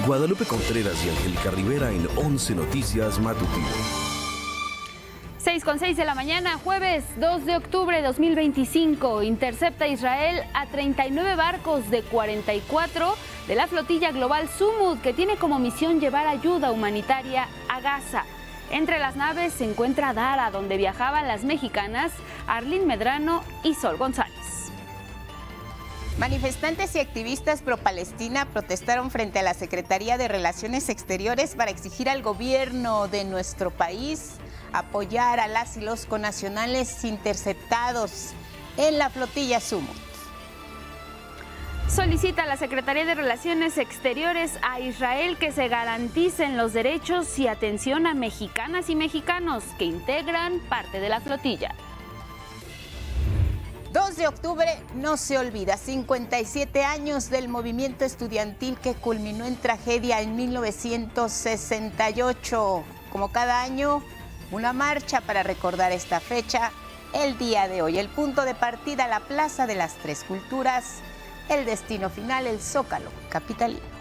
Guadalupe Contreras y Angélica Rivera en 11 Noticias Matutino. 6:06 de la mañana, jueves 2 de octubre de 2025. Intercepta Israel a 39 barcos de 44 de la flotilla global Sumud, que tiene como misión llevar ayuda humanitaria a Gaza. Entre las naves se encuentra Dara, donde viajaban las mexicanas Arlín Medrano y Sol González. Manifestantes y activistas pro-Palestina protestaron frente a la Secretaría de Relaciones Exteriores para exigir al gobierno de nuestro país apoyar a las y los connacionales interceptados en la flotilla Sumud. Solicita a la Secretaría de Relaciones Exteriores a Israel que se garanticen los derechos y atención a mexicanas y mexicanos que integran parte de la flotilla. 2 de octubre no se olvida, 57 años del movimiento estudiantil que culminó en tragedia en 1968. Como cada año, una marcha para recordar esta fecha, el día de hoy. El punto de partida, la Plaza de las Tres Culturas, el destino final, el Zócalo capitalino.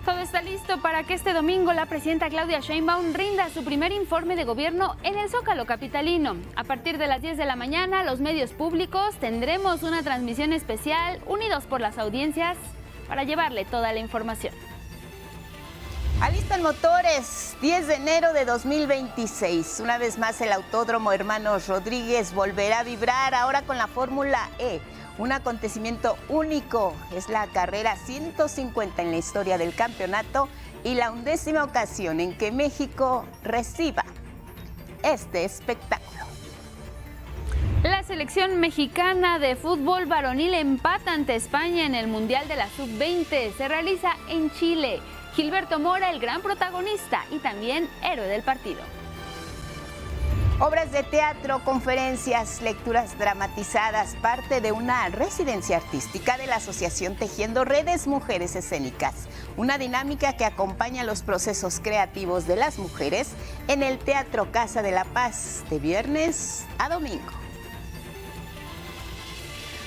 Todo está listo para que este domingo la presidenta Claudia Sheinbaum rinda su primer informe de gobierno en el Zócalo capitalino. A partir de las 10 de la mañana, los medios públicos tendremos una transmisión especial unidos por las audiencias para llevarle toda la información. Alistan motores, 10 de enero de 2026. Una vez más el Autódromo Hermanos Rodríguez volverá a vibrar ahora con la Fórmula E. Un acontecimiento único, es la carrera 150 en la historia del campeonato y la 11ª ocasión en que México reciba este espectáculo. La selección mexicana de fútbol varonil empata ante España en el Mundial de la Sub-20. Se realiza en Chile. Gilberto Mora, el gran protagonista y también héroe del partido. Obras de teatro, conferencias, lecturas dramatizadas, parte de una residencia artística de la Asociación Tejiendo Redes Mujeres Escénicas, una dinámica que acompaña los procesos creativos de las mujeres en el Teatro Casa de la Paz, de viernes a domingo.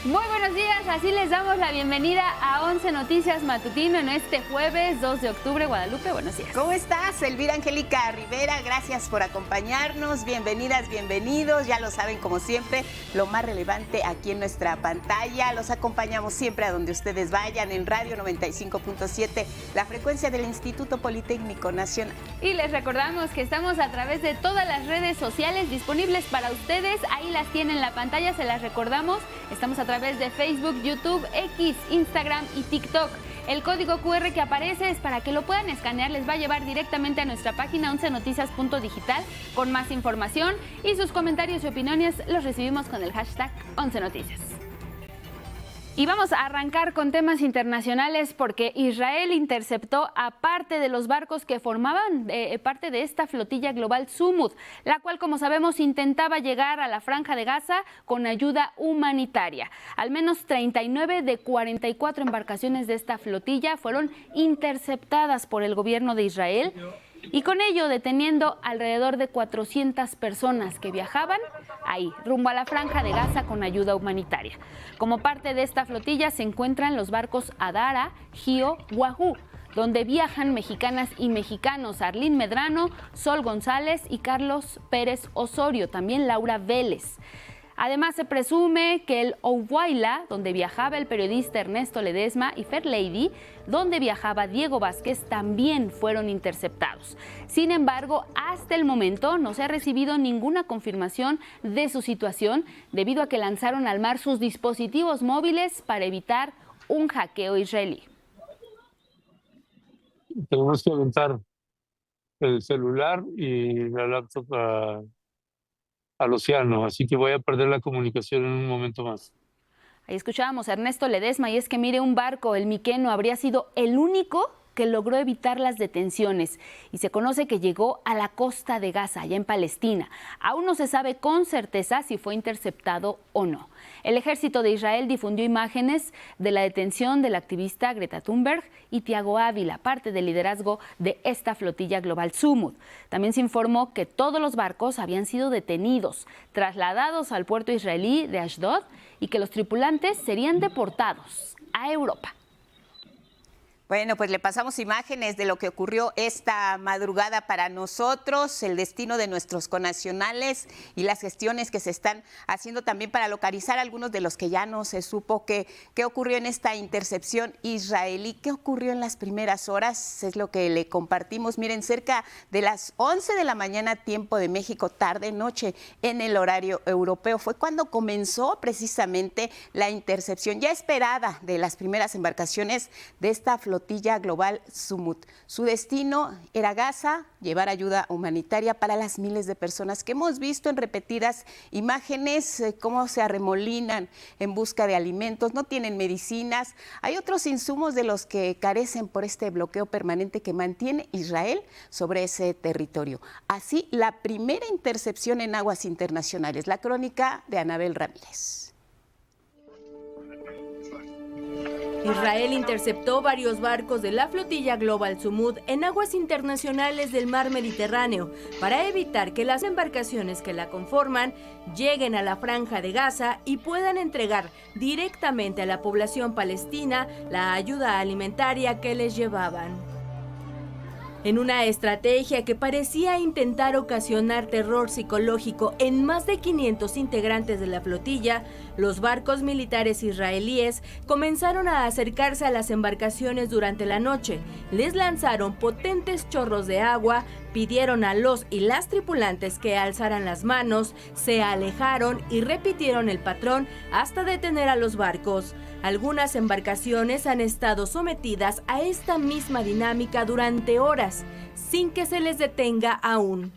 Muy buenos días, así les damos la bienvenida a 11 Noticias Matutino en este jueves 2 de octubre. Guadalupe, buenos días. ¿Cómo estás, Elvira Angélica Rivera? Gracias por acompañarnos, bienvenidas, bienvenidos. Ya lo saben, como siempre, lo más relevante aquí en nuestra pantalla. Los acompañamos siempre a donde ustedes vayan, en Radio 95.7, la frecuencia del Instituto Politécnico Nacional. Y les recordamos que estamos a través de todas las redes sociales disponibles para ustedes. Ahí las tienen en la pantalla, se las recordamos. Estamos a través de Facebook, YouTube, X, Instagram y TikTok. El código QR que aparece es para que lo puedan escanear, les va a llevar directamente a nuestra página 11noticias.digital con más información y sus comentarios y opiniones los recibimos con el hashtag 11noticias. Y vamos a arrancar con temas internacionales porque Israel interceptó a parte de los barcos que formaban parte de esta flotilla global Sumud, la cual, como sabemos, intentaba llegar a la Franja de Gaza con ayuda humanitaria. Al menos 39 de 44 embarcaciones de esta flotilla fueron interceptadas por el gobierno de Israel, y con ello deteniendo alrededor de 400 personas que viajaban ahí, rumbo a la Franja de Gaza con ayuda humanitaria. Como parte de esta flotilla se encuentran los barcos Adara, Gio, Wahoo, donde viajan mexicanas y mexicanos Arlín Medrano, Sol González y Carlos Pérez Osorio, también Laura Vélez. Además, se presume que el Ohuayla, donde viajaba el periodista Ernesto Ledesma, y Fair Lady, donde viajaba Diego Vázquez, también fueron interceptados. Sin embargo, hasta el momento no se ha recibido ninguna confirmación de su situación, debido a que lanzaron al mar sus dispositivos móviles para evitar un hackeo israelí. Tenemos que aventar el celular y la laptop al océano, así que voy a perder la comunicación en un momento más. Ahí escuchábamos a Ernesto Ledesma, y es que mire, un barco, el Miqueno, habría sido el único que logró evitar las detenciones y se conoce que llegó a la costa de Gaza, allá en Palestina. Aún no se sabe con certeza si fue interceptado o no. El ejército de Israel difundió imágenes de la detención del activista Greta Thunberg y Tiago Ávila, parte del liderazgo de esta flotilla global Sumud. También se informó que todos los barcos habían sido detenidos, trasladados al puerto israelí de Ashdod y que los tripulantes serían deportados a Europa. Bueno, pues le pasamos imágenes de lo que ocurrió esta madrugada para nosotros, el destino de nuestros connacionales y las gestiones que se están haciendo también para localizar a algunos de los que ya no se supo qué ocurrió en esta intercepción israelí. ¿Qué ocurrió en las primeras horas? Es lo que le compartimos. Miren, cerca de las 11 de la mañana, tiempo de México, tarde-noche, en el horario europeo, fue cuando comenzó precisamente la intercepción ya esperada de las primeras embarcaciones de esta flotilla global Sumut. Su destino era Gaza, llevar ayuda humanitaria para las miles de personas que hemos visto en repetidas imágenes, cómo se arremolinan en busca de alimentos, no tienen medicinas. Hay otros insumos de los que carecen por este bloqueo permanente que mantiene Israel sobre ese territorio. Así, la primera intercepción en aguas internacionales. La crónica de Anabel Ramírez. Israel interceptó varios barcos de la flotilla Global Sumut en aguas internacionales del mar Mediterráneo para evitar que las embarcaciones que la conforman lleguen a la franja de Gaza y puedan entregar directamente a la población palestina la ayuda alimentaria que les llevaban. En una estrategia que parecía intentar ocasionar terror psicológico en más de 500 integrantes de la flotilla, los barcos militares israelíes comenzaron a acercarse a las embarcaciones durante la noche, les lanzaron potentes chorros de agua, pidieron a los y las tripulantes que alzaran las manos, se alejaron y repitieron el patrón hasta detener a los barcos. Algunas embarcaciones han estado sometidas a esta misma dinámica durante horas, sin que se les detenga aún.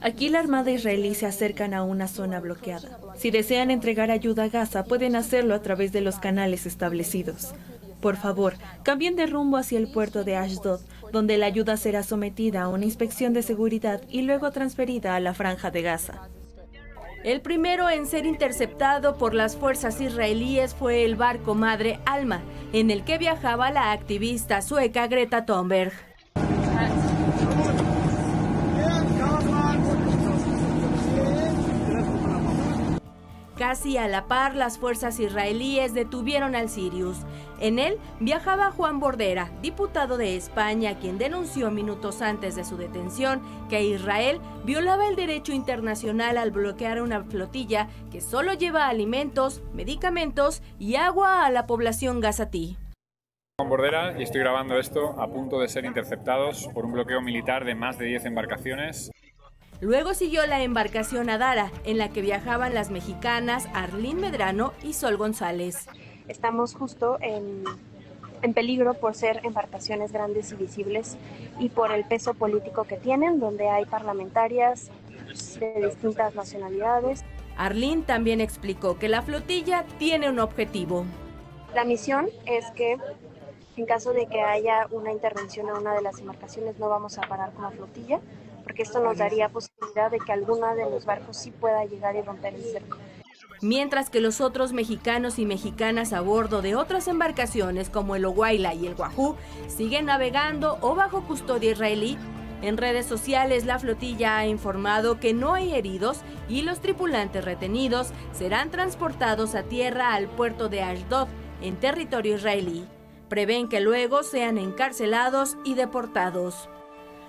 Aquí la Armada israelí se acercan a una zona bloqueada. Si desean entregar ayuda a Gaza, pueden hacerlo a través de los canales establecidos. Por favor, cambien de rumbo hacia el puerto de Ashdod, donde la ayuda será sometida a una inspección de seguridad y luego transferida a la franja de Gaza. El primero en ser interceptado por las fuerzas israelíes fue el barco madre Alma, en el que viajaba la activista sueca Greta Thunberg. Casi a la par, las fuerzas israelíes detuvieron al Sirius. En él viajaba Juan Bordera, diputado de España, quien denunció minutos antes de su detención que Israel violaba el derecho internacional al bloquear una flotilla que solo lleva alimentos, medicamentos y agua a la población gazatí. Juan Bordera, y estoy grabando esto a punto de ser interceptados por un bloqueo militar de más de 10 embarcaciones. Luego siguió la embarcación Adara, en la que viajaban las mexicanas Arlín Medrano y Sol González. Estamos justo en peligro por ser embarcaciones grandes y visibles y por el peso político que tienen, donde hay parlamentarias de distintas nacionalidades. Arlín también explicó que la flotilla tiene un objetivo. La misión es que en caso de que haya una intervención a una de las embarcaciones no vamos a parar con la flotilla, porque esto nos daría posibilidad de que alguna de los barcos sí pueda llegar y romper el cerco. Mientras que los otros mexicanos y mexicanas a bordo de otras embarcaciones como el Oguayla y el Wahoo siguen navegando o bajo custodia israelí. En redes sociales la flotilla ha informado que no hay heridos y los tripulantes retenidos serán transportados a tierra al puerto de Ashdod, en territorio israelí. Prevén que luego sean encarcelados y deportados.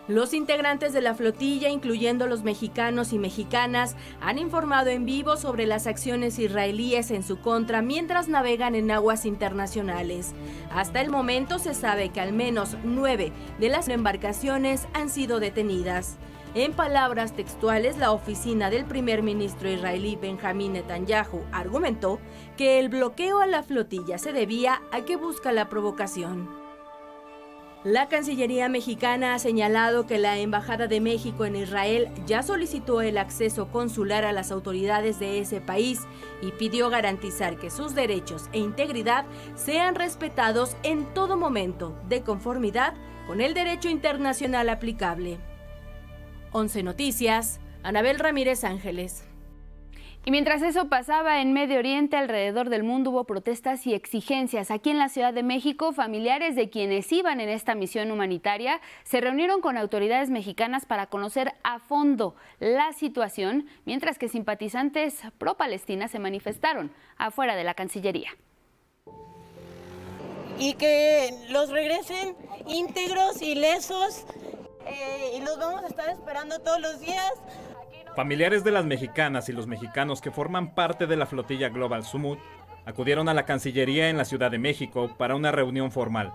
Los integrantes de la flotilla, incluyendo los mexicanos y mexicanas, han informado en vivo sobre las acciones israelíes en su contra mientras navegan en aguas internacionales. Hasta el momento se sabe que al menos 9 de las embarcaciones han sido detenidas. En palabras textuales, la oficina del primer ministro israelí Benjamín Netanyahu argumentó que el bloqueo a la flotilla se debía a que busca la provocación. La Cancillería mexicana ha señalado que la Embajada de México en Israel ya solicitó el acceso consular a las autoridades de ese país y pidió garantizar que sus derechos e integridad sean respetados en todo momento, de conformidad con el derecho internacional aplicable. 11 Noticias, Anabel Ramírez Ángeles. Y mientras eso pasaba en Medio Oriente, alrededor del mundo hubo protestas y exigencias. Aquí en la Ciudad de México, familiares de quienes iban en esta misión humanitaria se reunieron con autoridades mexicanas para conocer a fondo la situación, mientras que simpatizantes pro-Palestina se manifestaron afuera de la Cancillería. y que los regresen íntegros, ilesos, y los vamos a estar esperando todos los días. Familiares de las mexicanas y los mexicanos que forman parte de la flotilla Global Sumut acudieron a la Cancillería en la Ciudad de México para una reunión formal.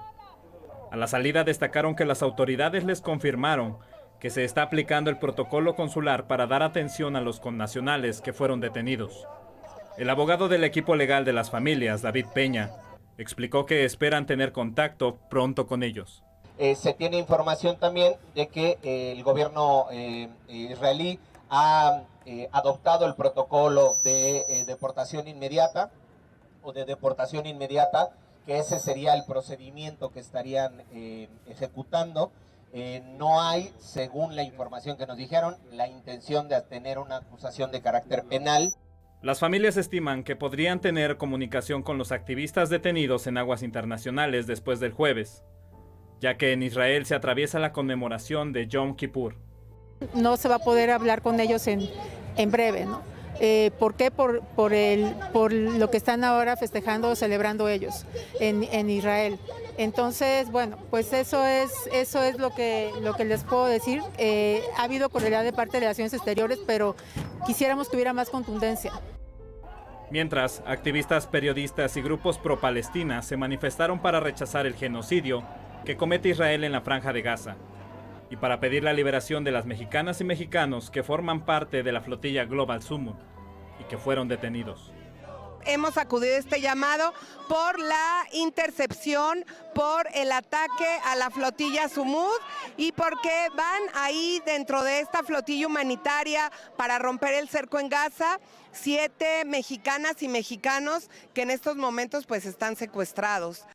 A la salida destacaron que las autoridades les confirmaron que se está aplicando el protocolo consular para dar atención a los connacionales que fueron detenidos. El abogado del equipo legal de las familias, David Peña, explicó que esperan tener contacto pronto con ellos. Se tiene información también de que el gobierno israelí ha adoptado el protocolo de deportación inmediata, que ese sería el procedimiento que estarían ejecutando. No hay, según la información que nos dijeron, la intención de tener una acusación de carácter penal. Las familias estiman que podrían tener comunicación con los activistas detenidos en aguas internacionales después del jueves, ya que en Israel se atraviesa la conmemoración de Yom Kippur. No se va a poder hablar con ellos en breve, ¿no? ¿Por qué? Por lo que están ahora festejando o celebrando ellos en Israel. Entonces, bueno, pues eso es lo que les puedo decir. Ha habido cordialidad de parte de Relaciones Exteriores, pero quisiéramos que hubiera más contundencia. Mientras, activistas, periodistas y grupos pro-Palestina se manifestaron para rechazar el genocidio que comete Israel en la Franja de Gaza y para pedir la liberación de las mexicanas y mexicanos que forman parte de la flotilla Global Sumut y que fueron detenidos. Hemos acudido a este llamado por la intercepción, por el ataque a la flotilla Sumut y porque van ahí dentro de esta flotilla humanitaria para romper el cerco en Gaza 7 mexicanas y mexicanos que en estos momentos pues están secuestrados.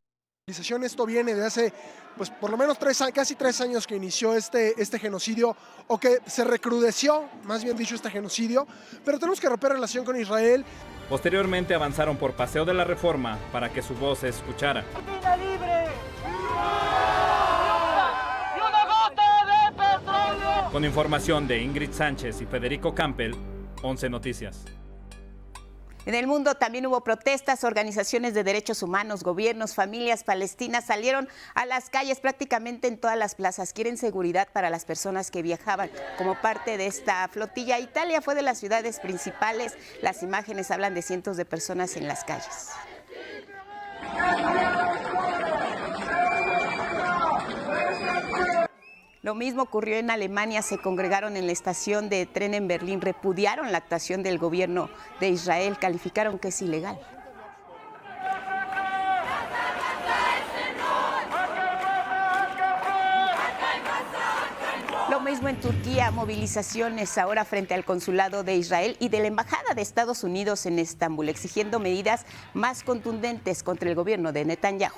Esto viene de hace pues por lo menos casi 3 años que inició este genocidio, o que se recrudeció, más bien dicho, este genocidio, pero tenemos que romper relación con Israel. Posteriormente avanzaron por Paseo de la Reforma para que su voz se escuchara. ¡Vida libre! ¡Y una gota de petróleo! Con información de Ingrid Sánchez y Federico Campbell, 11 Noticias. En el mundo también hubo protestas, organizaciones de derechos humanos, gobiernos, familias palestinas salieron a las calles prácticamente en todas las plazas. Quieren seguridad para las personas que viajaban como parte de esta flotilla. Italia fue de las ciudades principales. Las imágenes hablan de cientos de personas en las calles. Lo mismo ocurrió en Alemania, se congregaron en la estación de tren en Berlín, repudiaron la actuación del gobierno de Israel, calificaron que es ilegal. Lo mismo en Turquía, movilizaciones ahora frente al consulado de Israel y de la embajada de Estados Unidos en Estambul, exigiendo medidas más contundentes contra el gobierno de Netanyahu.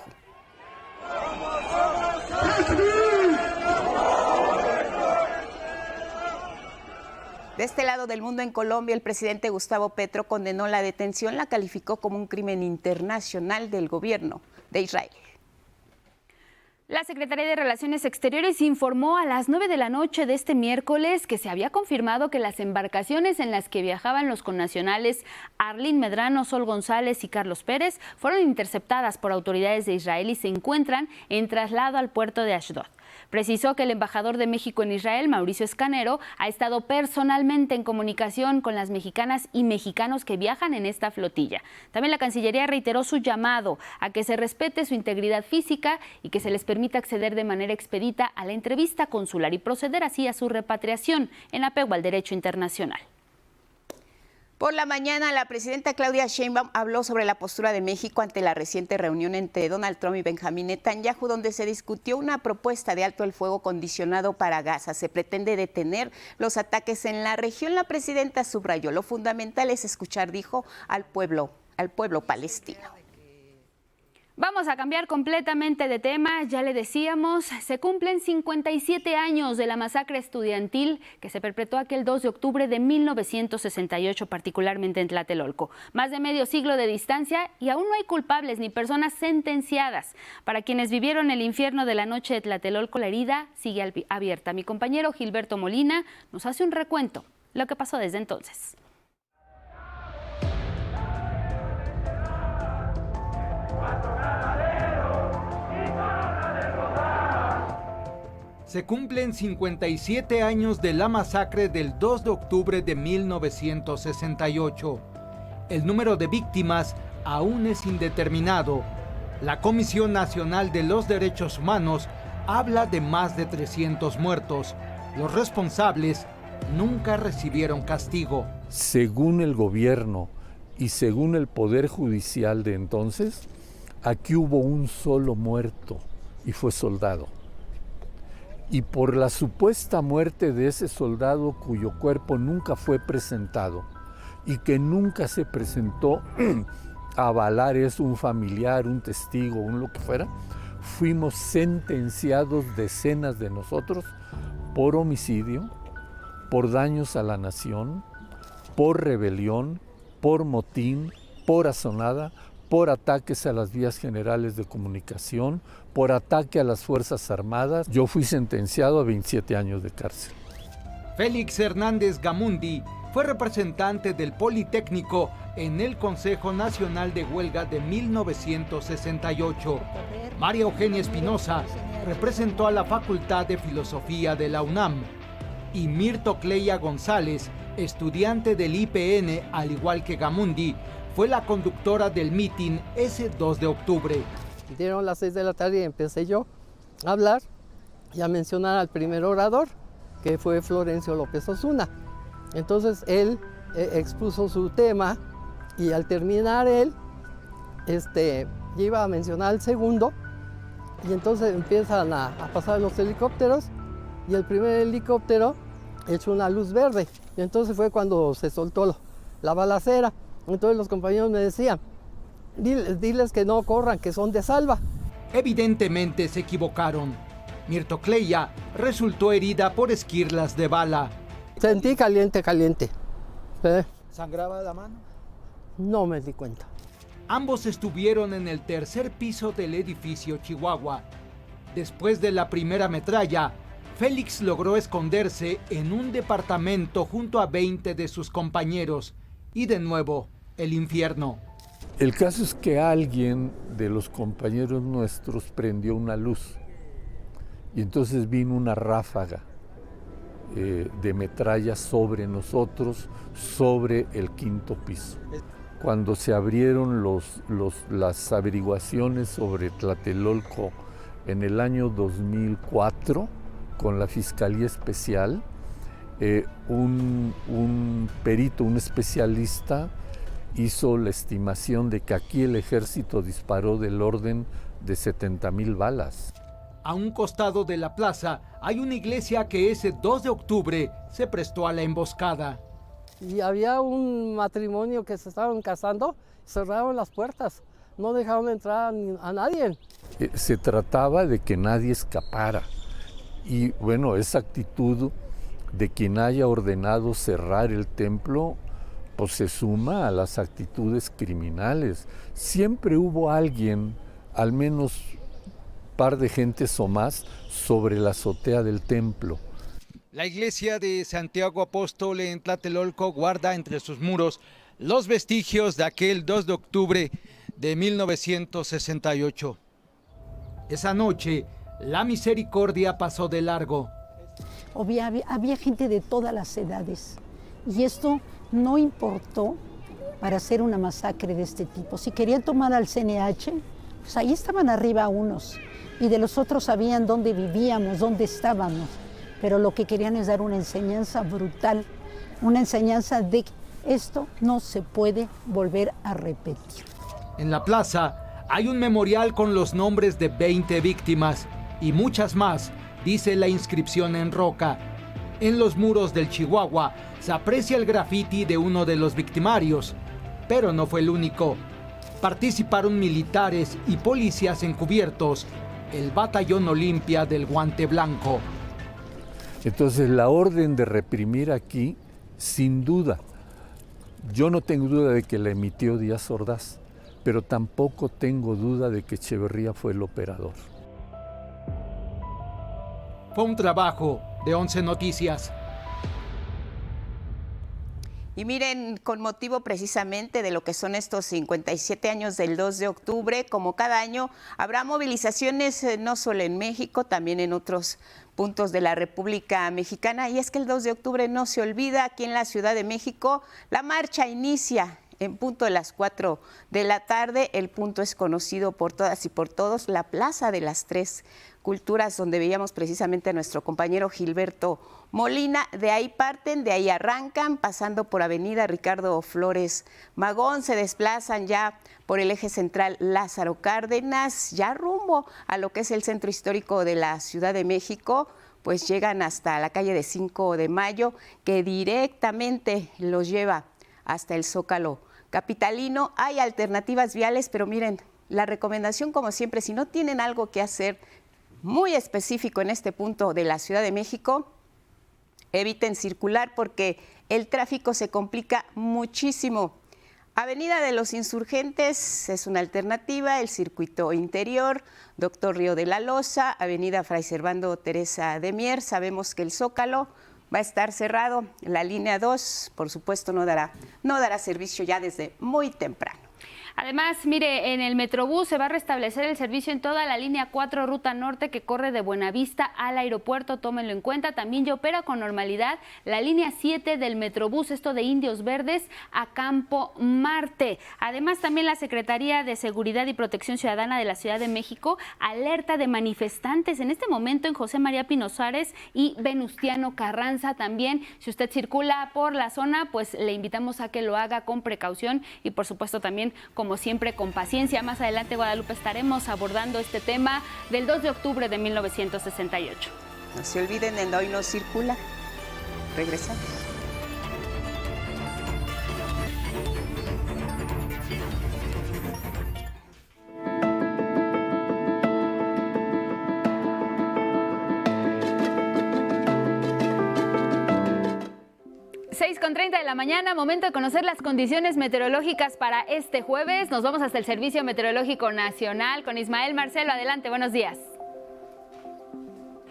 De este lado del mundo, en Colombia, el presidente Gustavo Petro condenó la detención, la calificó como un crimen internacional del gobierno de Israel. La Secretaría de Relaciones Exteriores informó a las 9 de la noche de este miércoles que se había confirmado que las embarcaciones en las que viajaban los connacionales Arlín Medrano, Sol González y Carlos Pérez fueron interceptadas por autoridades de Israel y se encuentran en traslado al puerto de Ashdod. Precisó que el embajador de México en Israel, Mauricio Escanero, ha estado personalmente en comunicación con las mexicanas y mexicanos que viajan en esta flotilla. También la Cancillería reiteró su llamado a que se respete su integridad física y que se les permita acceder de manera expedita a la entrevista consular y proceder así a su repatriación en apego al derecho internacional. Por la mañana, la presidenta Claudia Sheinbaum habló sobre la postura de México ante la reciente reunión entre Donald Trump y Benjamín Netanyahu, donde se discutió una propuesta de alto el fuego condicionado para Gaza. Se pretende detener los ataques en la región. La presidenta subrayó: lo fundamental es escuchar, dijo, al pueblo palestino. Vamos a cambiar completamente de tema. Ya le decíamos, se cumplen 57 años de la masacre estudiantil que se perpetró aquel 2 de octubre de 1968, particularmente en Tlatelolco. Más de medio siglo de distancia y aún no hay culpables ni personas sentenciadas. Para quienes vivieron el infierno de la noche de Tlatelolco, la herida sigue abierta. Mi compañero Gilberto Molina nos hace un recuento de lo que pasó desde entonces. Se cumplen 57 años de la masacre del 2 de octubre de 1968. El número de víctimas aún es indeterminado. La Comisión Nacional de los Derechos Humanos habla de más de 300 muertos. Los responsables nunca recibieron castigo. Según el gobierno y según el Poder Judicial de entonces, aquí hubo un solo muerto y fue soldado. Y por la supuesta muerte de ese soldado cuyo cuerpo nunca fue presentado y que nunca se presentó a avalar eso un familiar, un testigo, un lo que fuera, fuimos sentenciados decenas de nosotros por homicidio, por daños a la nación, por rebelión, por motín, por asonada, por ataques a las vías generales de comunicación, por ataque a las Fuerzas Armadas. Yo fui sentenciado a 27 años de cárcel. Félix Hernández Gamundi fue representante del Politécnico en el Consejo Nacional de Huelga de 1968. María Eugenia Espinosa representó a la Facultad de Filosofía de la UNAM. Y Mirto Cleya González, estudiante del IPN, al igual que Gamundi, fue la conductora del mitin ese 2 de octubre. Dieron las 6 de la tarde y empecé yo a hablar y a mencionar al primer orador, que fue Florencio López Osuna. Entonces él expuso su tema y al terminar él, iba a mencionar al segundo y entonces empiezan a pasar los helicópteros y el primer helicóptero echó una luz verde y entonces fue cuando se soltó la balacera. Entonces los compañeros me decían, diles que no corran, que son de salva. Evidentemente se equivocaron. Mirto Cleya resultó herida por esquirlas de bala. Sentí caliente. ¿Sangraba la mano? No me di cuenta. Ambos estuvieron en el tercer piso del edificio Chihuahua. Después de la primera metralla, Félix logró esconderse en un departamento junto a 20 de sus compañeros. Y de nuevo, el infierno. El caso es que alguien de los compañeros nuestros prendió una luz. Y entonces vino una ráfaga de metralla sobre nosotros, sobre el quinto piso. Cuando se abrieron las averiguaciones sobre Tlatelolco en el año 2004, con la Fiscalía Especial, un perito, un especialista, hizo la estimación de que aquí el ejército disparó del orden de 70,000 balas. A un costado de la plaza hay una iglesia que ese 2 de octubre se prestó a la emboscada. Y había un matrimonio que se estaban casando, cerraron las puertas, no dejaron entrar a nadie. Se trataba de que nadie escapara. Y bueno, esa actitud de quien haya ordenado cerrar el templo, pues se suma a las actitudes criminales. Siempre hubo alguien, al menos par de gentes o más, sobre la azotea del templo. La iglesia de Santiago Apóstol en Tlatelolco guarda entre sus muros los vestigios de aquel 2 de octubre de 1968. Esa noche, la misericordia pasó de largo. Había gente de todas las edades y esto no importó para hacer una masacre de este tipo. Si querían tomar al CNH, pues ahí estaban arriba unos y de los otros sabían dónde vivíamos, dónde estábamos, pero lo que querían es dar una enseñanza brutal, una enseñanza de que esto no se puede volver a repetir. En la plaza hay un memorial con los nombres de 20 víctimas y muchas más, dice la inscripción en roca. En los muros del Chihuahua se aprecia el grafiti de uno de los victimarios, pero no fue el único. Participaron militares y policías encubiertos, el Batallón Olimpia del Guante Blanco. Entonces la orden de reprimir aquí, sin duda, yo no tengo duda de que la emitió Díaz Ordaz, pero tampoco tengo duda de que Echeverría fue el operador. Fue un trabajo de 11 Noticias. Y miren, con motivo precisamente de lo que son estos 57 años del 2 de octubre, como cada año, habrá movilizaciones no solo en México, también en otros puntos de la República Mexicana. Y es que el 2 de octubre no se olvida, aquí en la Ciudad de México, la marcha inicia en punto de las 4 de la tarde. El punto es conocido por todas y por todos, la Plaza de las Tres Culturas, donde veíamos precisamente a nuestro compañero Gilberto Molina. De ahí parten, de ahí arrancan, pasando por Avenida Ricardo Flores Magón, se desplazan ya por el eje central Lázaro Cárdenas, ya rumbo a lo que es el centro histórico de la Ciudad de México, pues llegan hasta la calle de 5 de Mayo, que directamente los lleva hasta el Zócalo capitalino. Hay alternativas viales, pero miren, la recomendación, como siempre, si no tienen algo que hacer muy específico en este punto de la Ciudad de México, eviten circular porque el tráfico se complica muchísimo. Avenida de los Insurgentes es una alternativa, el circuito interior, Doctor Río de la Loza, Avenida Fray Servando Teresa de Mier. Sabemos que el Zócalo va a estar cerrado, la línea 2, por supuesto, no dará servicio ya desde muy temprano. Además, mire, en el Metrobús se va a restablecer el servicio en toda la línea 4 Ruta Norte que corre de Buenavista al aeropuerto, tómenlo en cuenta. También ya opera con normalidad la línea 7 del Metrobús, esto de Indios Verdes a Campo Marte. Además, también la Secretaría de Seguridad y Protección Ciudadana de la Ciudad de México alerta de manifestantes en este momento en José María Pino Suárez y Venustiano Carranza. También, si usted circula por la zona, pues le invitamos a que lo haga con precaución y, por supuesto, también como siempre, con paciencia. Más adelante, Guadalupe, estaremos abordando este tema del 2 de octubre de 1968. No se olviden, el Hoy No Circula. Regresamos. Con 30 de la mañana, momento de conocer las condiciones meteorológicas para este jueves. Nos vamos hasta el Servicio Meteorológico Nacional con Ismael Marcelo. Adelante, buenos días.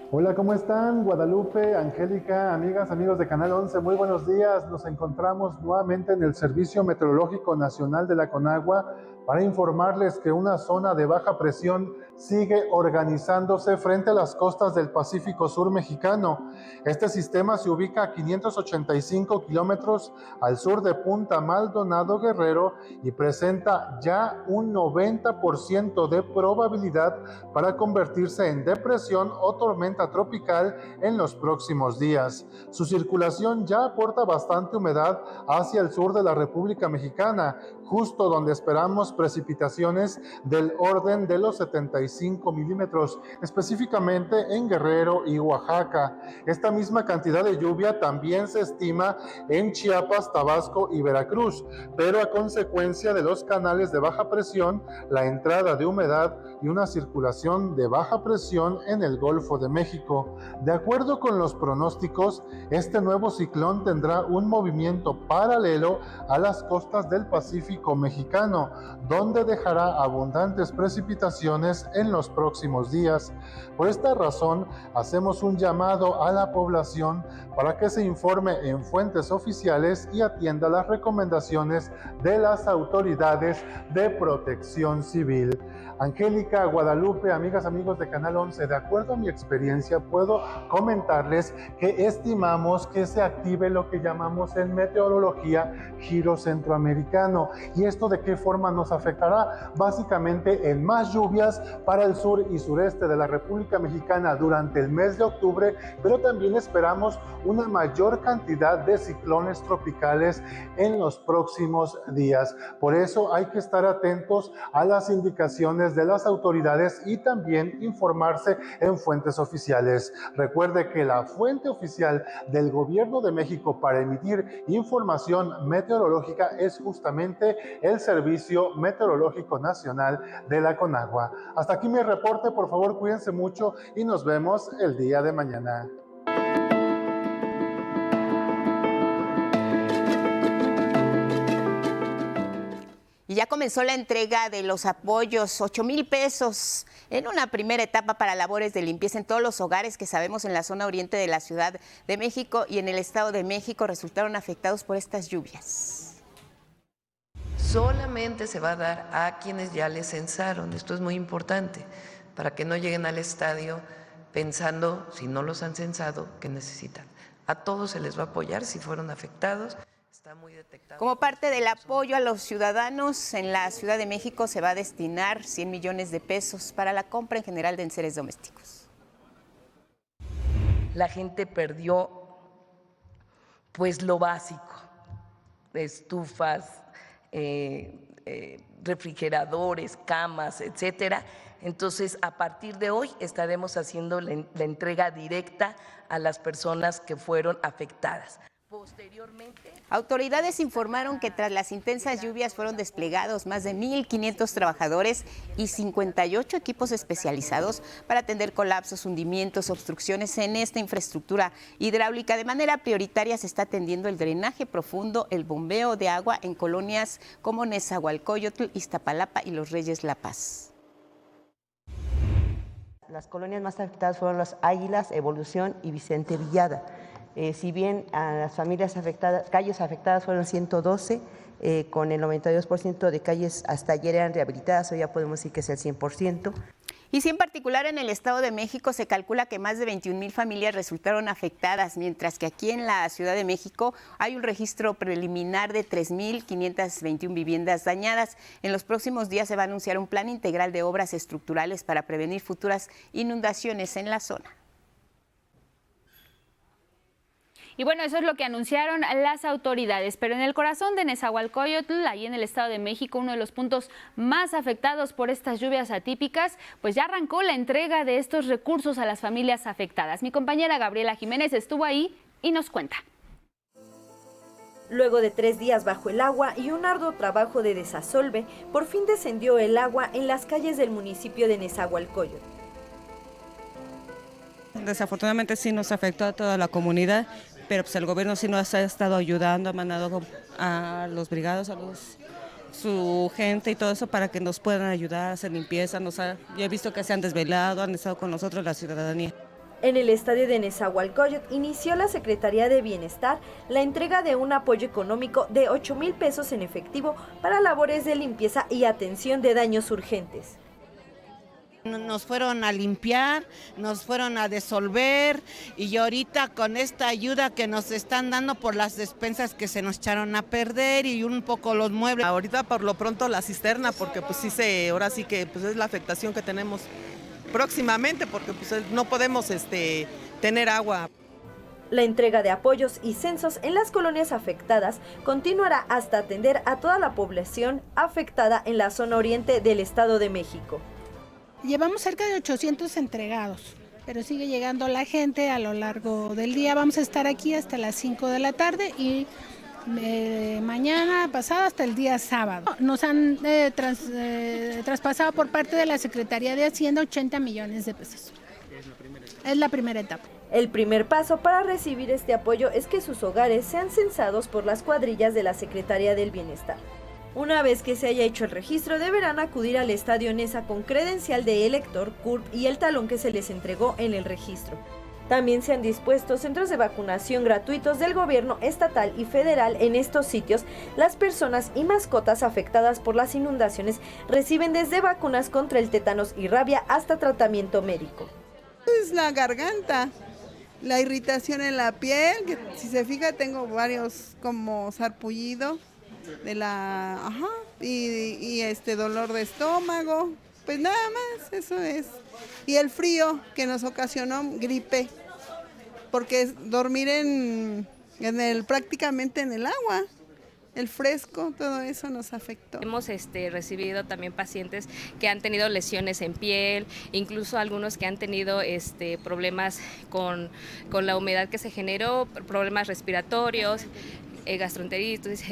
Hola, ¿cómo están? Guadalupe, Angélica, amigas, amigos de Canal 11, muy buenos días. Nos encontramos nuevamente en el Servicio Meteorológico Nacional de la Conagua para informarles que una zona de baja presión sigue organizándose frente a las costas del Pacífico Sur mexicano. Este sistema se ubica a 585 kilómetros al sur de Punta Maldonado Guerrero y presenta ya un 90% de probabilidad para convertirse en depresión o tormenta tropical en los próximos días. Su circulación ya aporta bastante humedad hacia el sur de la República Mexicana, justo donde esperamos precipitaciones del orden de los 75 milímetros, específicamente en Guerrero y Oaxaca. Esta misma cantidad de lluvia también se estima en Chiapas, Tabasco y Veracruz, pero a consecuencia de los canales de baja presión, la entrada de humedad y una circulación de baja presión en el Golfo de México. De acuerdo con los pronósticos, este nuevo ciclón tendrá un movimiento paralelo a las costas del Pacífico mexicano, donde dejará abundantes precipitaciones en los próximos días. Por esta razón, hacemos un llamado a la población para que se informe en fuentes oficiales y atienda las recomendaciones de las autoridades de protección civil. Angélica, Guadalupe, amigas, amigos de Canal 11, de acuerdo a mi experiencia, puedo comentarles que estimamos que se active lo que llamamos en meteorología giro centroamericano. ¿Y esto de qué forma nos afectará? Básicamente en más lluvias para el sur y sureste de la República Mexicana durante el mes de octubre, pero también esperamos una mayor cantidad de ciclones tropicales en los próximos días. Por eso hay que estar atentos a las indicaciones de las autoridades y también informarse en fuentes oficiales. Recuerde que la fuente oficial del Gobierno de México para emitir información meteorológica es justamente el Servicio Meteorológico Nacional de la Conagua. Hasta aquí mi reporte, por favor cuídense mucho y nos vemos el día de mañana. Y ya comenzó la entrega de los apoyos, 8,000 pesos en una primera etapa para labores de limpieza en todos los hogares que sabemos en la zona oriente de la Ciudad de México y en el Estado de México resultaron afectados por estas lluvias. Solamente se va a dar a quienes ya les censaron. Esto es muy importante para que no lleguen al estadio pensando, si no los han censado, que necesitan. A todos se les va a apoyar si fueron afectados. Está muy detectado. Como parte del apoyo a los ciudadanos, en la Ciudad de México se va a destinar 100 millones de pesos para la compra en general de enseres domésticos. La gente perdió pues lo básico, estufas, refrigeradores, camas, etcétera. Entonces, a partir de hoy estaremos haciendo la entrega directa a las personas que fueron afectadas. Posteriormente, autoridades informaron que tras las intensas lluvias fueron desplegados más de 1,500 trabajadores y 58 equipos especializados para atender colapsos, hundimientos, obstrucciones en esta infraestructura hidráulica. De manera prioritaria se está atendiendo el drenaje profundo, el bombeo de agua en colonias como Nezahualcóyotl, Iztapalapa y Los Reyes La Paz. Las colonias más afectadas fueron Las Águilas, Evolución y Vicente Villada. Si bien a las familias afectadas, calles afectadas fueron 112, con el 92% de calles hasta ayer eran rehabilitadas, hoy ya podemos decir que es el 100%. Y si en particular en el Estado de México se calcula que más de 21,000 familias resultaron afectadas, mientras que aquí en la Ciudad de México hay un registro preliminar de 3,521 viviendas dañadas. En los próximos días se va a anunciar un plan integral de obras estructurales para prevenir futuras inundaciones en la zona. Y bueno, eso es lo que anunciaron las autoridades, pero en el corazón de Nezahualcóyotl, ahí en el Estado de México, uno de los puntos más afectados por estas lluvias atípicas, pues ya arrancó la entrega de estos recursos a las familias afectadas. Mi compañera Gabriela Jiménez estuvo ahí y nos cuenta. Luego de 3 días bajo el agua y un arduo trabajo de desasolve, por fin descendió el agua en las calles del municipio de Nezahualcóyotl. Desafortunadamente sí nos afectó a toda la comunidad, pero pues el gobierno sí nos ha estado ayudando, ha mandado a los brigados, su gente y todo eso para que nos puedan ayudar a hacer limpieza. Yo he visto que se han desvelado, han estado con nosotros la ciudadanía. En el estadio de Nezahualcóyotl inició la Secretaría de Bienestar la entrega de un apoyo económico de 8,000 pesos en efectivo para labores de limpieza y atención de daños urgentes. Nos fueron a limpiar, nos fueron a desolver y ahorita con esta ayuda que nos están dando por las despensas que se nos echaron a perder y un poco los muebles. Ahorita por lo pronto la cisterna, porque pues sí ahora sí que pues es la afectación que tenemos próximamente, porque pues no podemos tener agua. La entrega de apoyos y censos en las colonias afectadas continuará hasta atender a toda la población afectada en la zona oriente del Estado de México. Llevamos cerca de 800 entregados, pero sigue llegando la gente a lo largo del día. Vamos a estar aquí hasta las 5 de la tarde y mañana pasado hasta el día sábado. Nos han traspasado por parte de la Secretaría de Hacienda 80 millones de pesos. Es la primera etapa. El primer paso para recibir este apoyo es que sus hogares sean censados por las cuadrillas de la Secretaría del Bienestar. Una vez que se haya hecho el registro, deberán acudir al estadio Neza con credencial de elector, CURP y el talón que se les entregó en el registro. También se han dispuesto centros de vacunación gratuitos del gobierno estatal y federal. En estos sitios, las personas y mascotas afectadas por las inundaciones reciben desde vacunas contra el tétanos y rabia hasta tratamiento médico. Es la garganta, la irritación en la piel, que si se fija tengo varios como sarpullido. Y dolor de estómago, pues nada más, eso es. Y el frío que nos ocasionó gripe, porque dormir prácticamente en el agua, el fresco, todo eso nos afectó. Hemos recibido también pacientes que han tenido lesiones en piel, incluso algunos que han tenido problemas con la humedad que se generó, problemas respiratorios, gastroenteritis,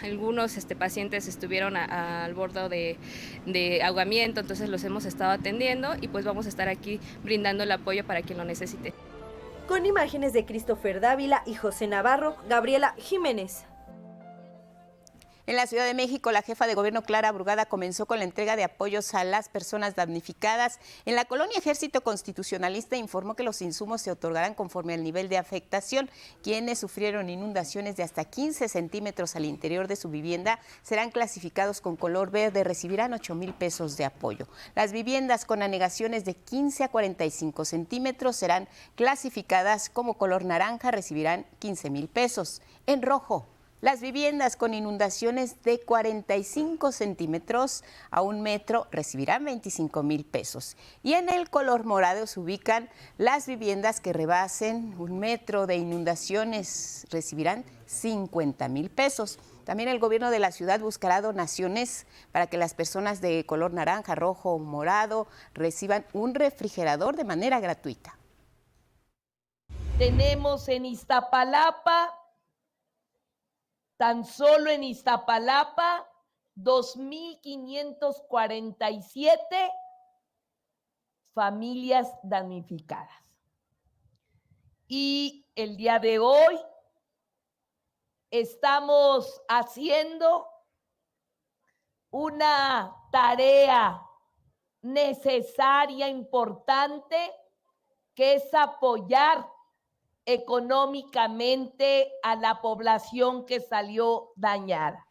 algunos pacientes estuvieron al borde de ahogamiento, entonces los hemos estado atendiendo y pues vamos a estar aquí brindando el apoyo para quien lo necesite. Con imágenes de Christopher Dávila y José Navarro, Gabriela Jiménez. En la Ciudad de México, la jefa de gobierno Clara Brugada comenzó con la entrega de apoyos a las personas damnificadas. En la colonia Ejército Constitucionalista informó que los insumos se otorgarán conforme al nivel de afectación. Quienes sufrieron inundaciones de hasta 15 centímetros al interior de su vivienda serán clasificados con color verde, recibirán 8,000 pesos de apoyo. Las viviendas con anegaciones de 15 a 45 centímetros serán clasificadas como color naranja, recibirán 15,000 pesos. En rojo, las viviendas con inundaciones de 45 centímetros a 1 metro recibirán 25,000 pesos. Y en el color morado se ubican las viviendas que rebasen 1 metro de inundaciones, recibirán 50,000 pesos. También el gobierno de la ciudad buscará donaciones para que las personas de color naranja, rojo o morado reciban un refrigerador de manera gratuita. Tenemos en Iztapalapa, tan solo en Iztapalapa, 2,547 familias damnificadas. Y el día de hoy estamos haciendo una tarea necesaria, importante, que es apoyar económicamente a la población que salió dañada.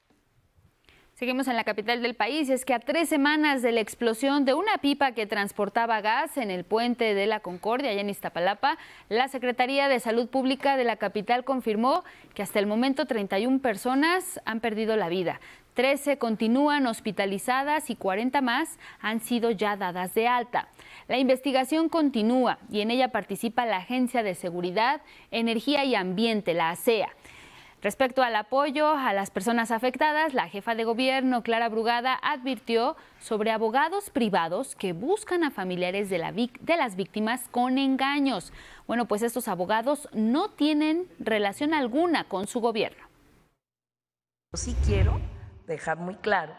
Seguimos en la capital del país. Es que a 3 semanas de la explosión de una pipa que transportaba gas en el puente de la Concordia, allá en Iztapalapa, la Secretaría de Salud Pública de la capital confirmó que hasta el momento 31 personas han perdido la vida. 13 continúan hospitalizadas y 40 más han sido ya dadas de alta. La investigación continúa y en ella participa la Agencia de Seguridad, Energía y Ambiente, la ASEA. Respecto al apoyo a las personas afectadas, la jefa de gobierno, Clara Brugada, advirtió sobre abogados privados que buscan a familiares de las víctimas con engaños. Bueno, pues estos abogados no tienen relación alguna con su gobierno. Sí quiero dejar muy claro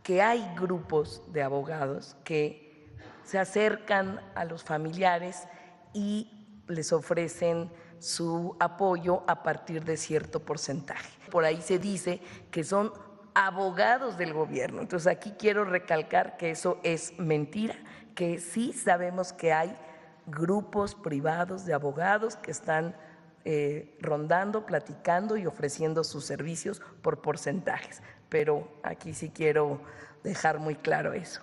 que hay grupos de abogados que se acercan a los familiares y les ofrecen su apoyo a partir de cierto porcentaje. Por ahí se dice que son abogados del gobierno. Entonces aquí quiero recalcar que eso es mentira, que sí sabemos que hay grupos privados de abogados que están rondando, platicando y ofreciendo sus servicios por porcentajes. Pero aquí sí quiero dejar muy claro eso.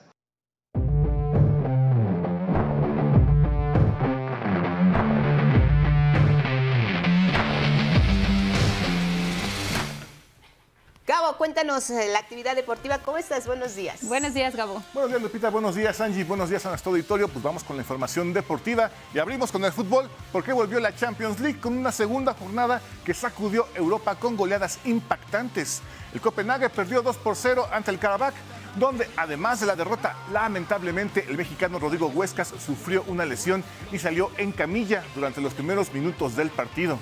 Gabo, cuéntanos la actividad deportiva. ¿Cómo estás? Buenos días. Buenos días, Gabo. Buenos días, Lupita. Buenos días, Angie. Buenos días a nuestro auditorio. Pues vamos con la información deportiva y abrimos con el fútbol porque volvió la Champions League con una segunda jornada que sacudió Europa con goleadas impactantes. El Copenhague perdió 2-0 ante el Karabakh, donde además de la derrota, lamentablemente el mexicano Rodrigo Huescas sufrió una lesión y salió en camilla durante los primeros minutos del partido.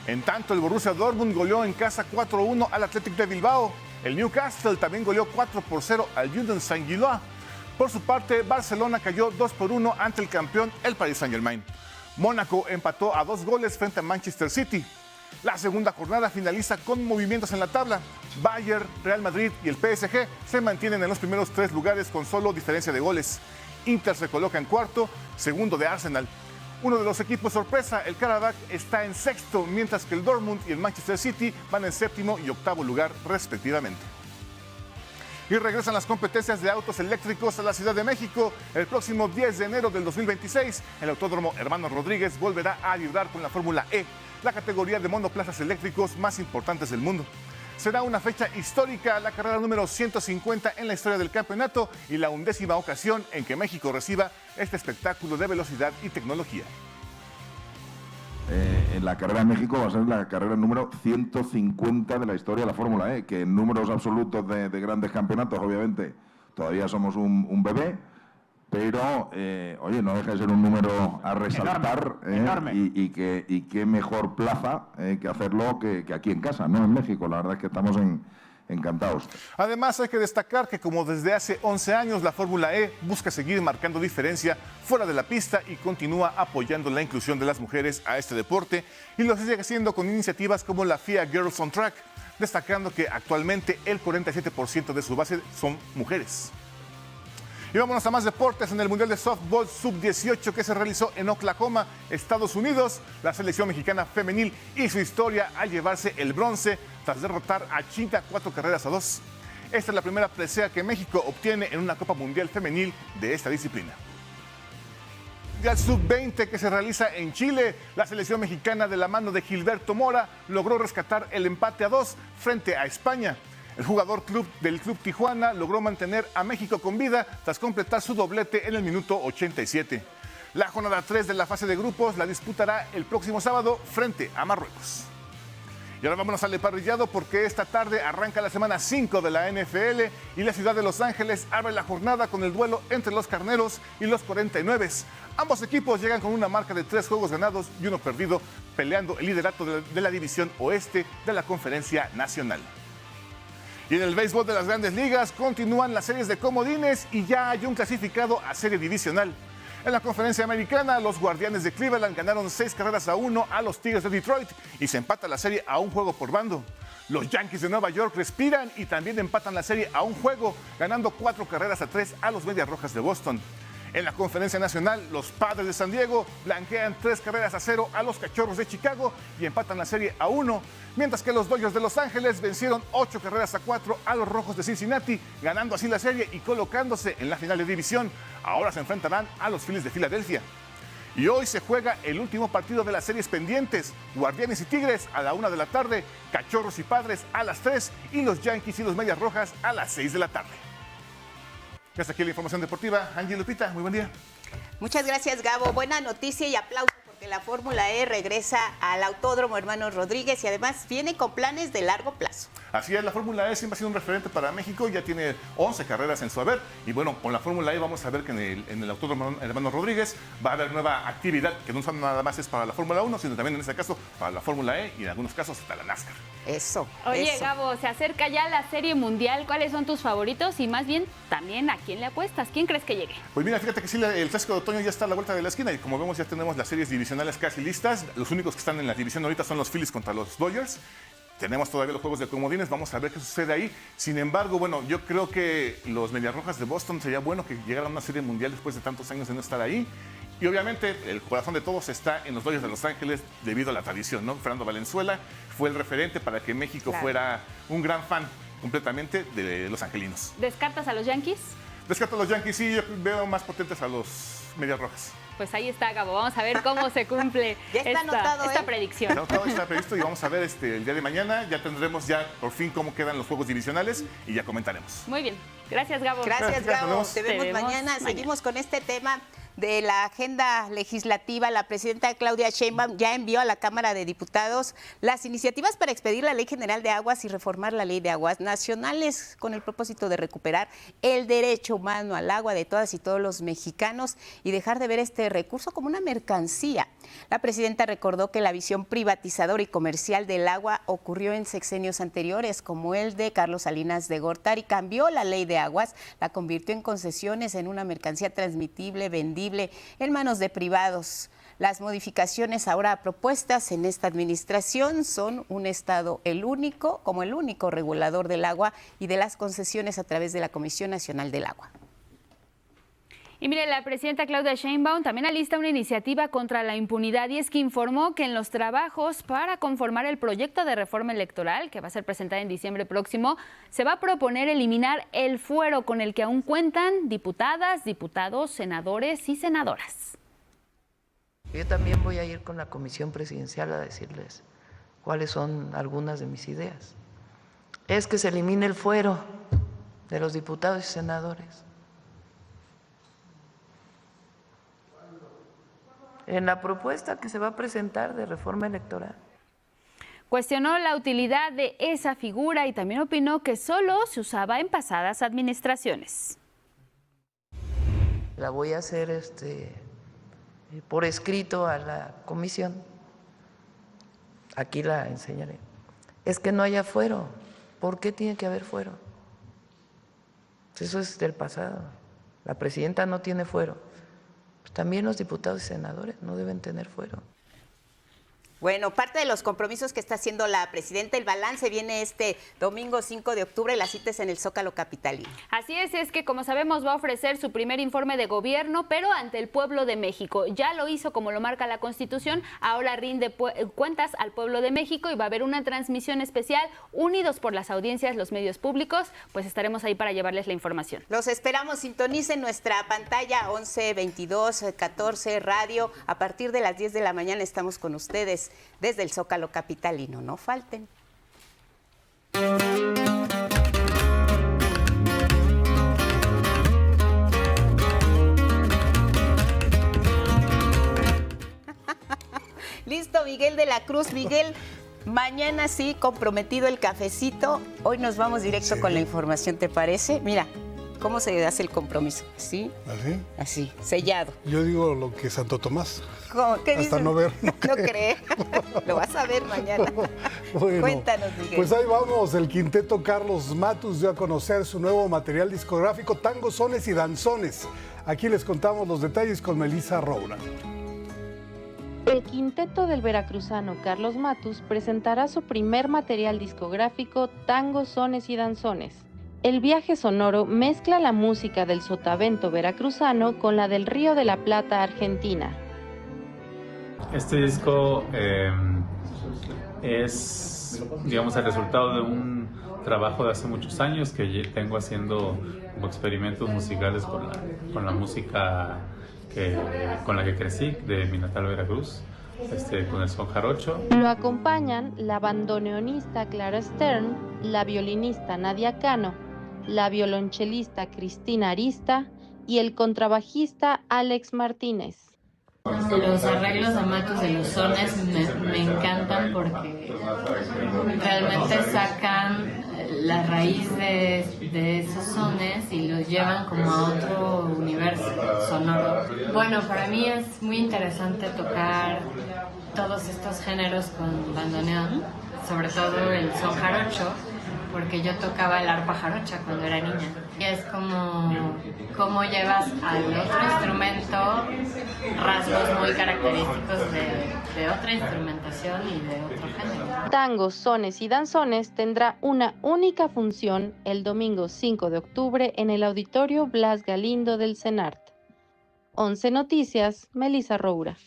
En tanto, el Borussia Dortmund goleó en casa 4-1 al Athletic de Bilbao. El Newcastle también goleó 4-0 al Union Saint-Gilloise. Por su parte, Barcelona cayó 2-1 ante el campeón, el Paris Saint-Germain. Mónaco empató a 2 goles frente a Manchester City. La segunda jornada finaliza con movimientos en la tabla. Bayern, Real Madrid y el PSG se mantienen en los primeros 3 lugares con solo diferencia de goles. Inter se coloca en cuarto, segundo de Arsenal. Uno de los equipos sorpresa, el Karabakh, está en sexto, mientras que el Dortmund y el Manchester City van en séptimo y octavo lugar respectivamente. Y regresan las competencias de autos eléctricos a la Ciudad de México. El próximo 10 de enero del 2026, el Autódromo Hermanos Rodríguez volverá a vibrar con la Fórmula E, la categoría de monoplazas eléctricos más importantes del mundo. Será una fecha histórica, la carrera número 150 en la historia del campeonato y la 11ª ocasión en que México reciba este espectáculo de velocidad y tecnología. En la carrera de México va a ser la carrera número 150 de la historia de la Fórmula E, que en números absolutos de grandes campeonatos, obviamente, todavía somos un bebé, pero, oye, no deja de ser un número a resaltar, enorme. Y qué mejor plaza que hacerlo que aquí en casa, ¿no? En México, la verdad es que estamos encantados. Además, hay que destacar que como desde hace 11 años, la Fórmula E busca seguir marcando diferencia fuera de la pista y continúa apoyando la inclusión de las mujeres a este deporte y lo sigue haciendo con iniciativas como la FIA Girls on Track. destacando que actualmente el 47% de su base son mujeres. Y vámonos a más deportes. En el Mundial de Softball Sub-18 que se realizó en Oklahoma, Estados Unidos, la selección mexicana femenil hizo historia al llevarse el bronce tras derrotar a China 4-2. Esta es la primera presea que México obtiene en una Copa Mundial Femenil de esta disciplina. Mundial Sub-20 que se realiza en Chile, la selección mexicana de la mano de Gilberto Mora logró rescatar el empate a 2 frente a España. El jugador del Club Tijuana logró mantener a México con vida tras completar su doblete en el minuto 87. La jornada 3 de la fase de grupos la disputará el próximo sábado frente a Marruecos. Y ahora vámonos al parrillado porque esta tarde arranca la semana 5 de la NFL y la ciudad de Los Ángeles abre la jornada con el duelo entre los Carneros y los 49. Ambos equipos llegan con una marca de 3 juegos ganados y 1 perdido, peleando el liderato de la división oeste de la Conferencia Nacional. Y en el béisbol de las Grandes Ligas continúan las series de comodines y ya hay un clasificado a serie divisional. En la Conferencia Americana, los Guardianes de Cleveland ganaron 6-1 a los Tigres de Detroit y se empata la serie a 1 juego por bando. Los Yankees de Nueva York respiran y también empatan la serie a 1 juego, ganando 4-3 a los Medias Rojas de Boston. En la Conferencia Nacional, los Padres de San Diego blanquean 3-0 a los Cachorros de Chicago y empatan la serie a 1, mientras que los Dodgers de Los Ángeles vencieron 8-4 a los Rojos de Cincinnati, ganando así la serie y colocándose en la final de división. Ahora se enfrentarán a los Phillies de Filadelfia. Y hoy se juega el último partido de las series pendientes. Guardianes y Tigres a la 1 de la tarde, Cachorros y Padres a las 3 y los Yankees y los Medias Rojas a las 6 de la tarde. Hasta aquí la información deportiva. Angie, Lupita, muy buen día. Muchas gracias, Gabo. Buena noticia y aplauso porque la Fórmula E regresa al Autódromo Hermanos Rodríguez y además viene con planes de largo plazo. Así es, la Fórmula E siempre ha sido un referente para México, ya tiene 11 carreras en su haber y bueno, con la Fórmula E vamos a ver que en el Autódromo Hermanos Rodríguez va a haber nueva actividad que no nada más es para la Fórmula 1, sino también en este caso para la Fórmula E y en algunos casos hasta la NASCAR. Eso. Oye, eso. Gabo, se acerca ya la Serie Mundial. ¿Cuáles son tus favoritos? Y más bien, también, ¿a quién le apuestas? ¿Quién crees que llegue? Pues mira, fíjate que sí, el Clásico de Otoño ya está a la vuelta de la esquina y como vemos ya tenemos las series divisionales casi listas. Los únicos que están en la división ahorita son los Phillies contra los Dodgers. Tenemos todavía los juegos de comodines, vamos a ver qué sucede ahí. Sin embargo, bueno, yo creo que los Medias Rojas de Boston sería bueno que llegaran a una serie mundial después de tantos años de no estar ahí. Y obviamente el corazón de todos está en los Dodgers de Los Ángeles debido a la tradición, ¿no? Fernando Valenzuela fue el referente para que México fuera un gran fan completamente de los angelinos. ¿Descartas a los Yankees? Descarto a los Yankees, sí, yo veo más potentes a los Medias Rojas. Pues ahí está, Gabo. Vamos a ver cómo se cumple ya está anotado, esta predicción. Está previsto y vamos a ver el día de mañana. Ya tendremos por fin cómo quedan los juegos divisionales y ya comentaremos. Muy bien. Gracias, Gabo. Gracias, Gabo. Te vemos mañana. Mañana. Seguimos con este tema de la agenda legislativa. La presidenta Claudia Sheinbaum ya envió a la Cámara de Diputados las iniciativas para expedir la Ley General de Aguas y reformar la Ley de Aguas Nacionales con el propósito de recuperar el derecho humano al agua de todas y todos los mexicanos y dejar de ver este recurso como una mercancía. La presidenta recordó que la visión privatizadora y comercial del agua ocurrió en sexenios anteriores, como el de Carlos Salinas de Gortari. Cambió la Ley de Aguas, la convirtió en concesiones, en una mercancía transmitible, vendible en manos de privados. Las modificaciones ahora propuestas en esta administración son un Estado el único regulador del agua y de las concesiones a través de la Comisión Nacional del Agua. Y mire, la presidenta Claudia Sheinbaum también alista una iniciativa contra la impunidad y es que informó que en los trabajos para conformar el proyecto de reforma electoral, que va a ser presentada en diciembre próximo, se va a proponer eliminar el fuero con el que aún cuentan diputadas, diputados, senadores y senadoras. Yo también voy a ir con la Comisión Presidencial a decirles cuáles son algunas de mis ideas. Es que se elimine el fuero de los diputados y senadores. En la propuesta que se va a presentar de reforma electoral. Cuestionó la utilidad de esa figura y también opinó que solo se usaba en pasadas administraciones. La voy a hacer por escrito a la comisión. Aquí la enseñaré. Es que no haya fuero. ¿Por qué tiene que haber fuero? Eso es del pasado. La presidenta no tiene fuero. También los diputados y senadores no deben tener fuero. Bueno, parte de los compromisos que está haciendo la presidenta, el balance viene este domingo 5 de octubre, la cita es en el Zócalo capitalino. Así es que como sabemos va a ofrecer su primer informe de gobierno, pero ante el pueblo de México. Ya lo hizo como lo marca la Constitución, ahora rinde cuentas al pueblo de México y va a haber una transmisión especial, unidos por las audiencias, los medios públicos, pues estaremos ahí para llevarles la información. Los esperamos, sintonicen nuestra pantalla 11, 22, 14, radio, a partir de las 10 de la mañana estamos con ustedes desde el Zócalo capitalino, no falten. Listo, Miguel de la Cruz. Miguel, mañana sí, comprometido el cafecito. Hoy nos vamos directo con la información, ¿te parece? Mira, ¿cómo se hace el compromiso? ¿Sí? ¿Así? Así, sellado. Yo digo lo que Santo Tomás. ¿Cómo? ¿Qué Hasta dices? no ver. No cree. Lo vas a ver mañana. Bueno, cuéntanos, Miguel. Pues ahí vamos. El quinteto Carlos Matus dio a conocer su nuevo material discográfico, Tangos, Sones y Danzones. Aquí les contamos los detalles con Melissa Roura. El quinteto del veracruzano Carlos Matus presentará su primer material discográfico, Tangos, Sones y Danzones. El viaje sonoro mezcla la música del sotavento veracruzano con la del Río de la Plata, Argentina. Este disco es, digamos, el resultado de un trabajo de hace muchos años que tengo haciendo como experimentos musicales con la música con la que crecí, de mi natal Veracruz, con el son jarocho. Lo acompañan la bandoneonista Clara Stern, la violinista Nadia Cano, la violonchelista Cristina Arista y el contrabajista Alex Martínez. Los arreglos de Matus de los sones me encantan porque realmente sacan la raíz de esos sones y los llevan como a otro universo sonoro. Bueno, para mí es muy interesante tocar todos estos géneros con bandoneón, sobre todo el son jarocho, porque yo tocaba el arpa jarocha cuando era niña. Y es como llevas al otro instrumento rasgos muy característicos de otra instrumentación y de otro género. Tangos, Sones y Danzones tendrá una única función el domingo 5 de octubre en el Auditorio Blas Galindo del CENART. 11 Noticias, Melissa Roura.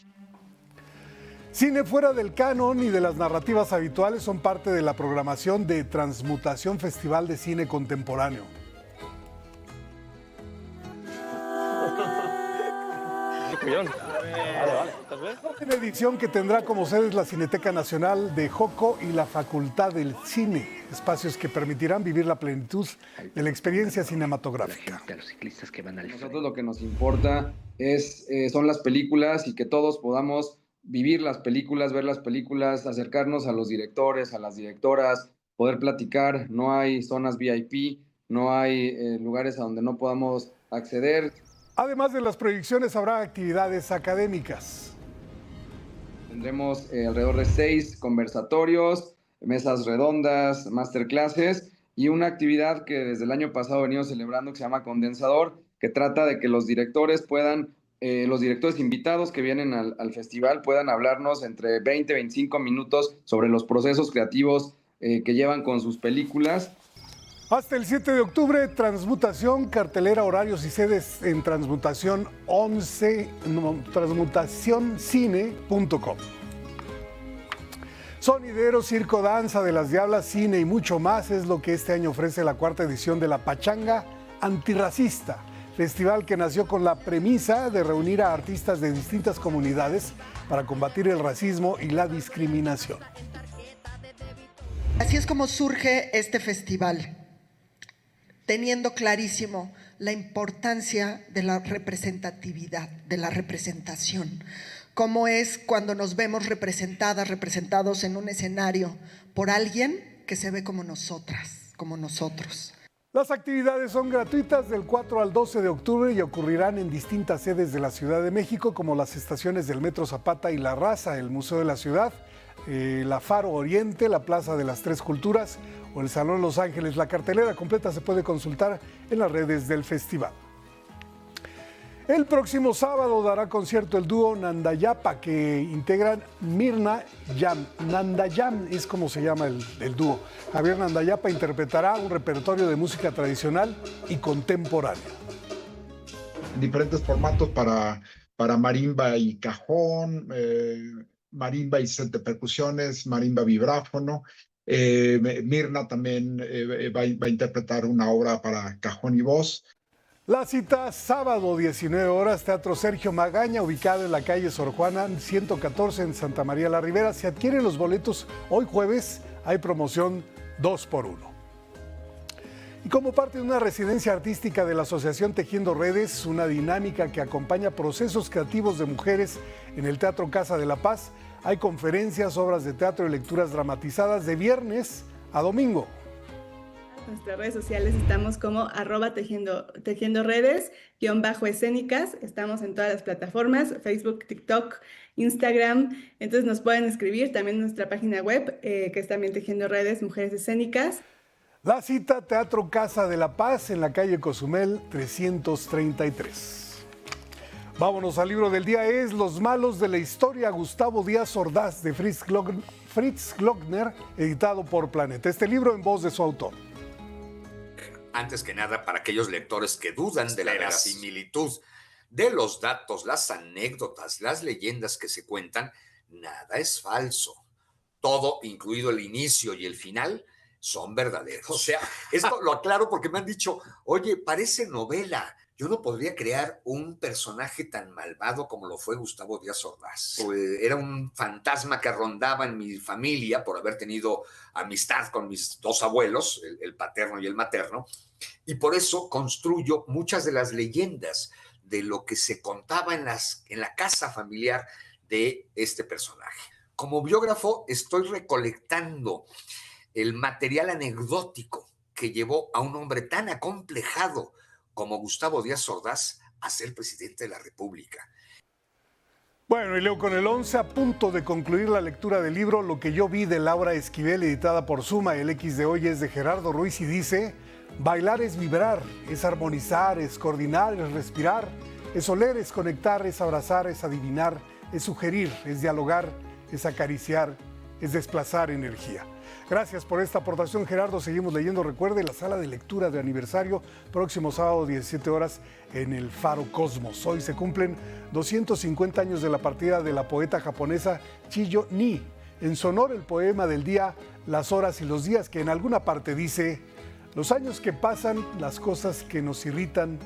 Cine fuera del canon y de las narrativas habituales son parte de la programación de Transmutación Festival de Cine Contemporáneo. Una edición que tendrá como sedes la Cineteca Nacional de Joco y la Facultad del Cine, espacios que permitirán vivir la plenitud de la experiencia cinematográfica. Nosotros lo que nos importa son las películas y que todos podamos vivir las películas, ver las películas, acercarnos a los directores, a las directoras, poder platicar. No hay zonas VIP, no hay lugares a donde no podamos acceder. Además de las proyecciones, habrá actividades académicas. Tendremos alrededor de 6 conversatorios, mesas redondas, masterclasses y una actividad que desde el año pasado venimos celebrando que se llama Condensador, que trata de que los directores los directores invitados que vienen al festival puedan hablarnos entre 20 y 25 minutos sobre los procesos creativos que llevan con sus películas. Hasta el 7 de octubre, Transmutación, cartelera, horarios y sedes en transmutacioncine.com. Sonidero, circo, danza de las diablas, cine y mucho más es lo que este año ofrece la 4ª edición de la Pachanga Antirracista, festival que nació con la premisa de reunir a artistas de distintas comunidades para combatir el racismo y la discriminación. Así es como surge este festival, teniendo clarísimo la importancia de la representatividad, de la representación. Cómo es cuando nos vemos representados en un escenario por alguien que se ve como nosotras, como nosotros. Las actividades son gratuitas del 4 al 12 de octubre y ocurrirán en distintas sedes de la Ciudad de México, como las estaciones del Metro Zapata y La Raza, el Museo de la Ciudad, la Faro Oriente, la Plaza de las Tres Culturas o el Salón Los Ángeles. La cartelera completa se puede consultar en las redes del festival. El próximo sábado dará concierto el dúo Nandayapa, que integran Mirna Yam. Nandayam es como se llama el dúo. Javier Nandayapa interpretará un repertorio de música tradicional y contemporánea. Diferentes formatos para marimba y cajón, marimba y set de percusiones, marimba vibráfono. Mirna también va a interpretar una obra para cajón y voz. La cita, sábado 19 horas, Teatro Sergio Magaña, ubicado en la calle Sor Juana 114 en Santa María la Ribera. Si adquieren los boletos hoy jueves, hay promoción 2x1. Y como parte de una residencia artística de la Asociación Tejiendo Redes, una dinámica que acompaña procesos creativos de mujeres en el Teatro Casa de la Paz, hay conferencias, obras de teatro y lecturas dramatizadas de viernes a domingo. En nuestras redes sociales estamos como @tejiendo redes, _escénicas. Estamos en todas las plataformas, Facebook, TikTok, Instagram. Entonces nos pueden escribir también en nuestra página web, que es también Tejiendo Redes, Mujeres Escénicas. La cita, Teatro Casa de la Paz, en la calle Cozumel 333. Vámonos al libro del día, es Los malos de la historia, Gustavo Díaz Ordaz, de Fritz Glockner, editado por Planeta. Este libro en voz de su autor. Antes que nada, para aquellos lectores que dudan de la verosimilitud de los datos, las anécdotas, las leyendas que se cuentan, nada es falso. Todo, incluido el inicio y el final, son verdaderos. O sea, esto lo aclaro porque me han dicho, oye, parece novela. Yo no podría crear un personaje tan malvado como lo fue Gustavo Díaz Ordaz. Era un fantasma que rondaba en mi familia por haber tenido amistad con mis dos abuelos, el paterno y el materno, y por eso construyo muchas de las leyendas de lo que se contaba en la casa familiar de este personaje. Como biógrafo estoy recolectando el material anecdótico que llevó a un hombre tan acomplejado como Gustavo Díaz Ordaz a ser presidente de la República. Bueno, y leo con el 11, a punto de concluir la lectura del libro Lo que yo vi, de Laura Esquivel, editada por Suma. El X de hoy es de Gerardo Ruiz y dice: bailar es vibrar, es armonizar, es coordinar, es respirar, es oler, es conectar, es abrazar, es adivinar, es sugerir, es dialogar, es acariciar, es desplazar energía. Gracias por esta aportación, Gerardo. Seguimos leyendo. Recuerde, la sala de lectura de aniversario, próximo sábado, 17 horas, en el Faro Cosmos. Hoy se cumplen 250 años de la partida de la poeta japonesa Chiyo Ni. En su honor, el poema del día, Las horas y los días, que en alguna parte dice: los años que pasan, las cosas que nos irritan,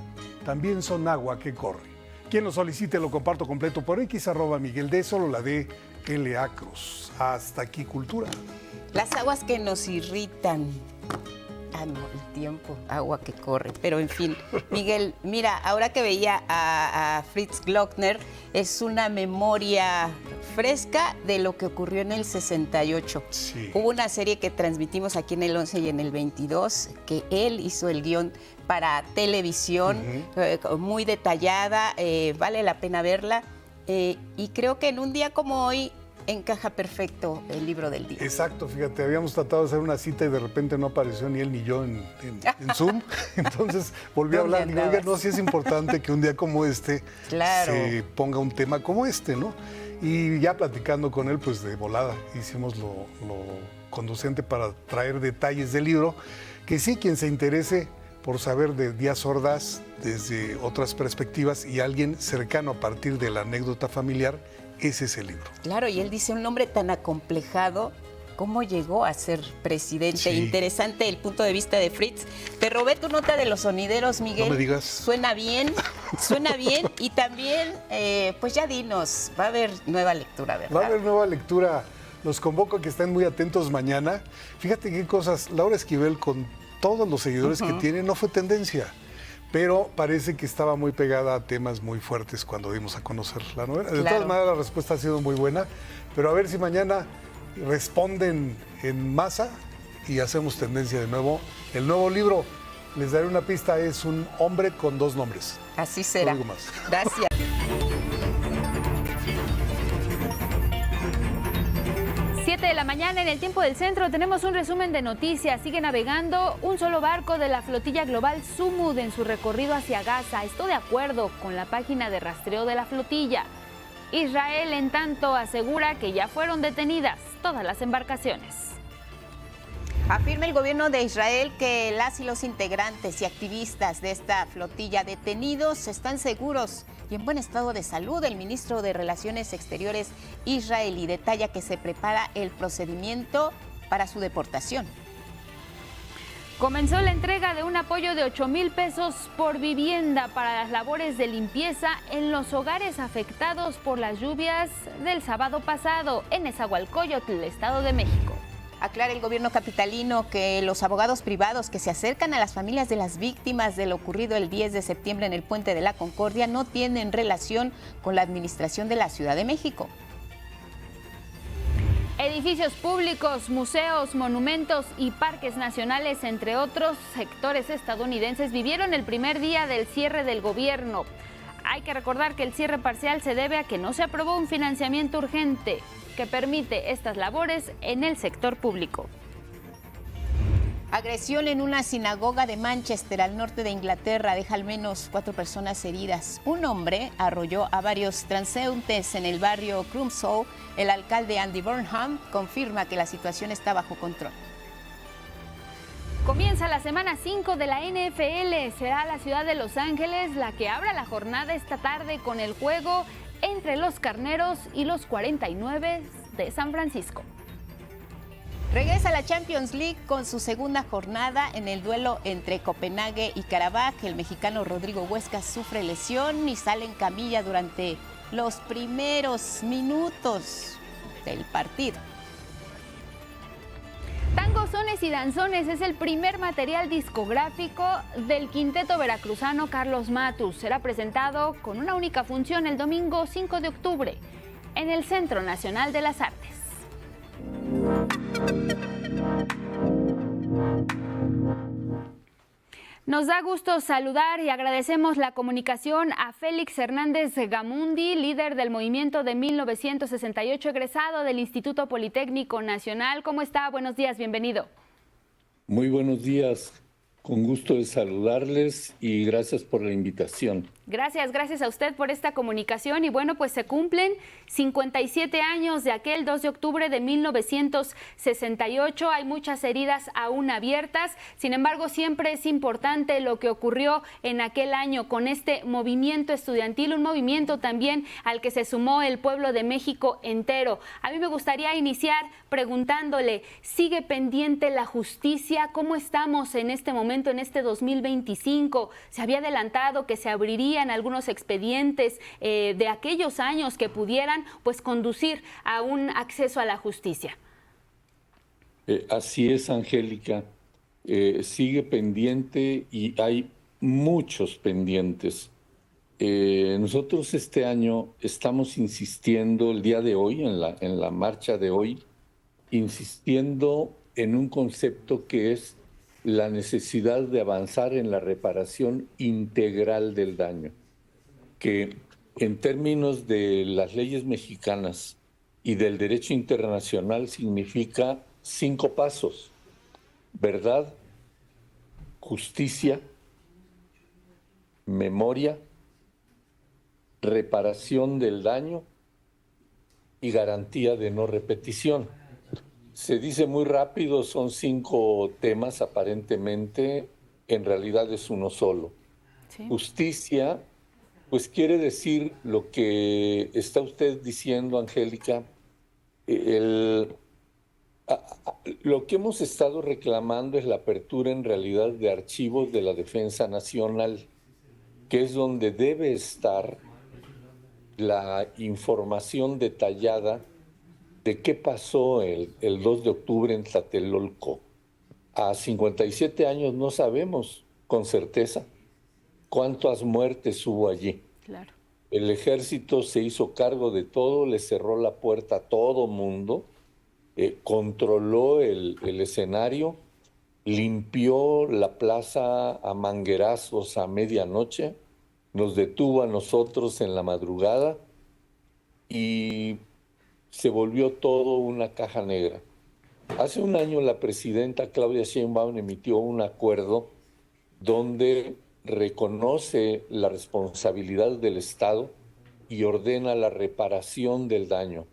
también son agua que corre. Quien lo solicite lo comparto completo por X, @Miguel D, solo la de LA Cruz. Hasta aquí, Cultura. Las aguas que nos irritan. Ah, no, el tiempo, agua que corre. Pero en fin, Miguel, mira, ahora que veía a Fritz Glockner, es una memoria fresca de lo que ocurrió en el 68. Sí. Hubo una serie que transmitimos aquí en el 11 y en el 22, que él hizo el guión para televisión, muy detallada, vale la pena verla. Y creo que en un día como hoy encaja perfecto el libro del día. Exacto, fíjate, habíamos tratado de hacer una cita y de repente no apareció ni él ni yo en Zoom, entonces volví a hablar, digo, oiga, no, sí es importante que un día como este se ponga un tema como este, ¿no? Y ya platicando con él, pues de volada, hicimos lo conducente para traer detalles del libro, que sí, quien se interese por saber de Díaz Ordaz desde otras perspectivas y alguien cercano a partir de la anécdota familiar, ese es el libro. Claro, y él dice un hombre tan acomplejado, ¿cómo llegó a ser presidente? Sí. Interesante el punto de vista de Fritz. Te robé tu nota de los sonideros, Miguel. No me digas. Suena bien y también, pues ya dinos, va a haber nueva lectura, ¿verdad? Va a haber nueva lectura. Los convoco a que estén muy atentos mañana. Fíjate qué cosas, Laura Esquivel, con todos los seguidores que tiene, no fue tendencia. Pero parece que estaba muy pegada a temas muy fuertes cuando dimos a conocer la novela. De todas maneras, la respuesta ha sido muy buena, pero a ver si mañana responden en masa y hacemos tendencia de nuevo. El nuevo libro, les daré una pista, es un hombre con dos nombres. Así será. No digo más. Gracias. 7 de la mañana en el tiempo del centro tenemos un resumen de noticias. Sigue navegando un solo barco de la flotilla global Sumud en su recorrido hacia Gaza. Esto de acuerdo con la página de rastreo de la flotilla. Israel, en tanto, asegura que ya fueron detenidas todas las embarcaciones. Afirma el gobierno de Israel que las y los integrantes y activistas de esta flotilla detenidos están seguros y en buen estado de salud. El ministro de Relaciones Exteriores israelí detalla que se prepara el procedimiento para su deportación. Comenzó la entrega de un apoyo de 8,000 pesos por vivienda para las labores de limpieza en los hogares afectados por las lluvias del sábado pasado en Nezahualcóyotl, Estado de México. Aclara el gobierno capitalino que los abogados privados que se acercan a las familias de las víctimas de lo ocurrido el 10 de septiembre en el Puente de la Concordia no tienen relación con la administración de la Ciudad de México. Edificios públicos, museos, monumentos y parques nacionales, entre otros sectores estadounidenses, vivieron el primer día del cierre del gobierno. Hay que recordar que el cierre parcial se debe a que no se aprobó un financiamiento urgente que permite estas labores en el sector público. Agresión en una sinagoga de Manchester, al norte de Inglaterra, deja al menos 4 personas heridas. Un hombre arrolló a varios transeúntes en el barrio Crumpsall. El alcalde Andy Burnham confirma que la situación está bajo control. Comienza la semana 5 de la NFL. Será la ciudad de Los Ángeles la que abra la jornada esta tarde con el juego entre los Carneros y los 49 de San Francisco. Regresa a la Champions League con su segunda jornada en el duelo entre Copenhague y Karabaj. El mexicano Rodrigo Huescas sufre lesión y sale en camilla durante los primeros minutos del partido. Tango, Sones y Danzones es el primer material discográfico del quinteto veracruzano Carlos Matus. Será presentado con una única función el domingo 5 de octubre en el Centro Nacional de las Artes. Nos da gusto saludar y agradecemos la comunicación a Félix Hernández Gamundi, líder del movimiento de 1968, egresado del Instituto Politécnico Nacional. ¿Cómo está? Buenos días, bienvenido. Muy buenos días, con gusto de saludarles y gracias por la invitación. Gracias a usted por esta comunicación y bueno, pues se cumplen 57 años de aquel 2 de octubre de 1968. Hay muchas heridas aún abiertas, sin embargo siempre es importante lo que ocurrió en aquel año con este movimiento estudiantil, un movimiento también al que se sumó el pueblo de México entero. A mí me gustaría iniciar preguntándole, ¿sigue pendiente la justicia? ¿Cómo estamos en este momento, en este 2025? Se había adelantado que se abriría algunos expedientes de aquellos años que pudieran pues conducir a un acceso a la justicia. Así es, Angélica. Sigue pendiente y hay muchos pendientes. Nosotros este año estamos insistiendo, el día de hoy, en la marcha de hoy, insistiendo en un concepto que es la necesidad de avanzar en la reparación integral del daño, que en términos de las leyes mexicanas y del derecho internacional significa 5 pasos: verdad, justicia, memoria, reparación del daño y garantía de no repetición. Se dice muy rápido, son 5 temas aparentemente, en realidad es uno solo. Sí. Justicia, pues quiere decir lo que está usted diciendo, Angélica. Lo que hemos estado reclamando es la apertura en realidad de archivos de la Defensa Nacional, que es donde debe estar la información detallada de qué pasó el 2 de octubre en Tlatelolco. A 57 años no sabemos con certeza cuántas muertes hubo allí. Claro. El ejército se hizo cargo de todo, le cerró la puerta a todo mundo, controló el escenario, limpió la plaza a manguerazos a medianoche, nos detuvo a nosotros en la madrugada y se volvió todo una caja negra. Hace un año la presidenta Claudia Sheinbaum emitió un acuerdo donde reconoce la responsabilidad del Estado y ordena la reparación del daño.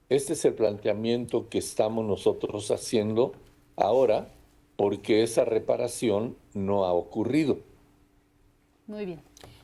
Este es el planteamiento que estamos nosotros haciendo ahora, porque esa reparación no ha ocurrido. Muy bien.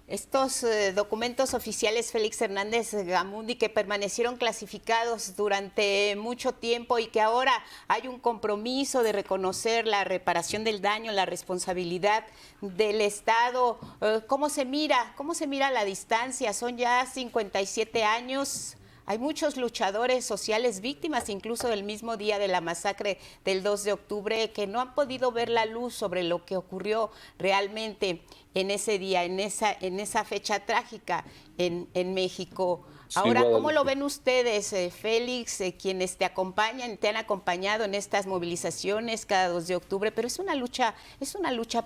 Estos documentos oficiales, Félix Hernández Gamundi, que permanecieron clasificados durante mucho tiempo y que ahora hay un compromiso de reconocer la reparación del daño, la responsabilidad del Estado. ¿Cómo se mira a la distancia? Son ya 57 años. Hay muchos luchadores sociales víctimas, incluso del mismo día de la masacre del 2 de octubre, que no han podido ver la luz sobre lo que ocurrió realmente en ese día, en esa fecha trágica en México. Ahora, Sí, ¿cómo lo Guadalupe. ven ustedes, Félix, quienes te acompañan, te han acompañado en estas movilizaciones cada 2 de octubre? Pero es una lucha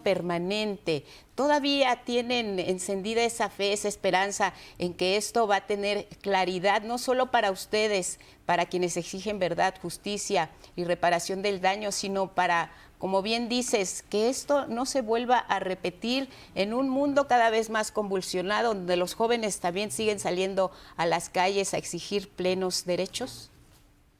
permanente. ¿Todavía tienen encendida esa fe, esa esperanza en que esto va a tener claridad, no solo para ustedes, para quienes exigen verdad, justicia y reparación del daño, sino para, como bien dices, que esto no se vuelva a repetir en un mundo cada vez más convulsionado, donde los jóvenes también siguen saliendo a las calles a exigir plenos derechos?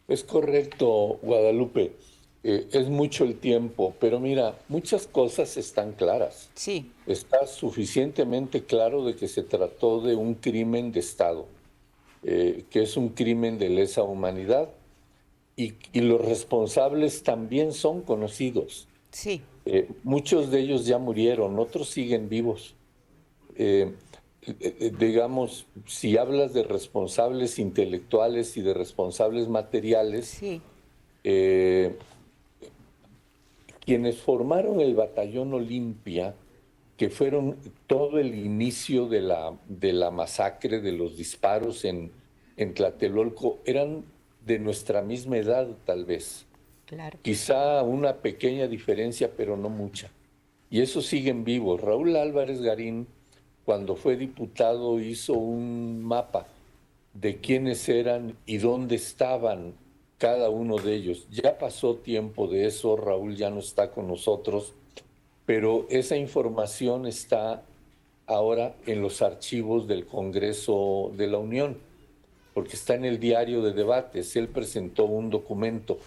Es correcto, Guadalupe. Es mucho el tiempo, pero mira, muchas cosas están claras. Sí. Está suficientemente claro de que se trató de un crimen de Estado, que es un crimen de lesa humanidad, y los responsables también son conocidos. Sí. Muchos de ellos ya murieron, otros siguen vivos. Digamos, si hablas de responsables intelectuales y de responsables materiales, sí. Quienes formaron el Batallón Olimpia, que fueron todo el inicio de la masacre, de los disparos en Tlatelolco, eran de nuestra misma edad, tal vez. Claro. Quizá una pequeña diferencia, pero no mucha. Y esos siguen vivos. Raúl Álvarez Garín, cuando fue diputado, hizo un mapa de quiénes eran y dónde estaban cada uno de ellos. Ya pasó tiempo de eso, Raúl ya no está con nosotros, pero esa información está ahora en los archivos del Congreso de la Unión, porque está en el diario de debates. Él presentó un documento.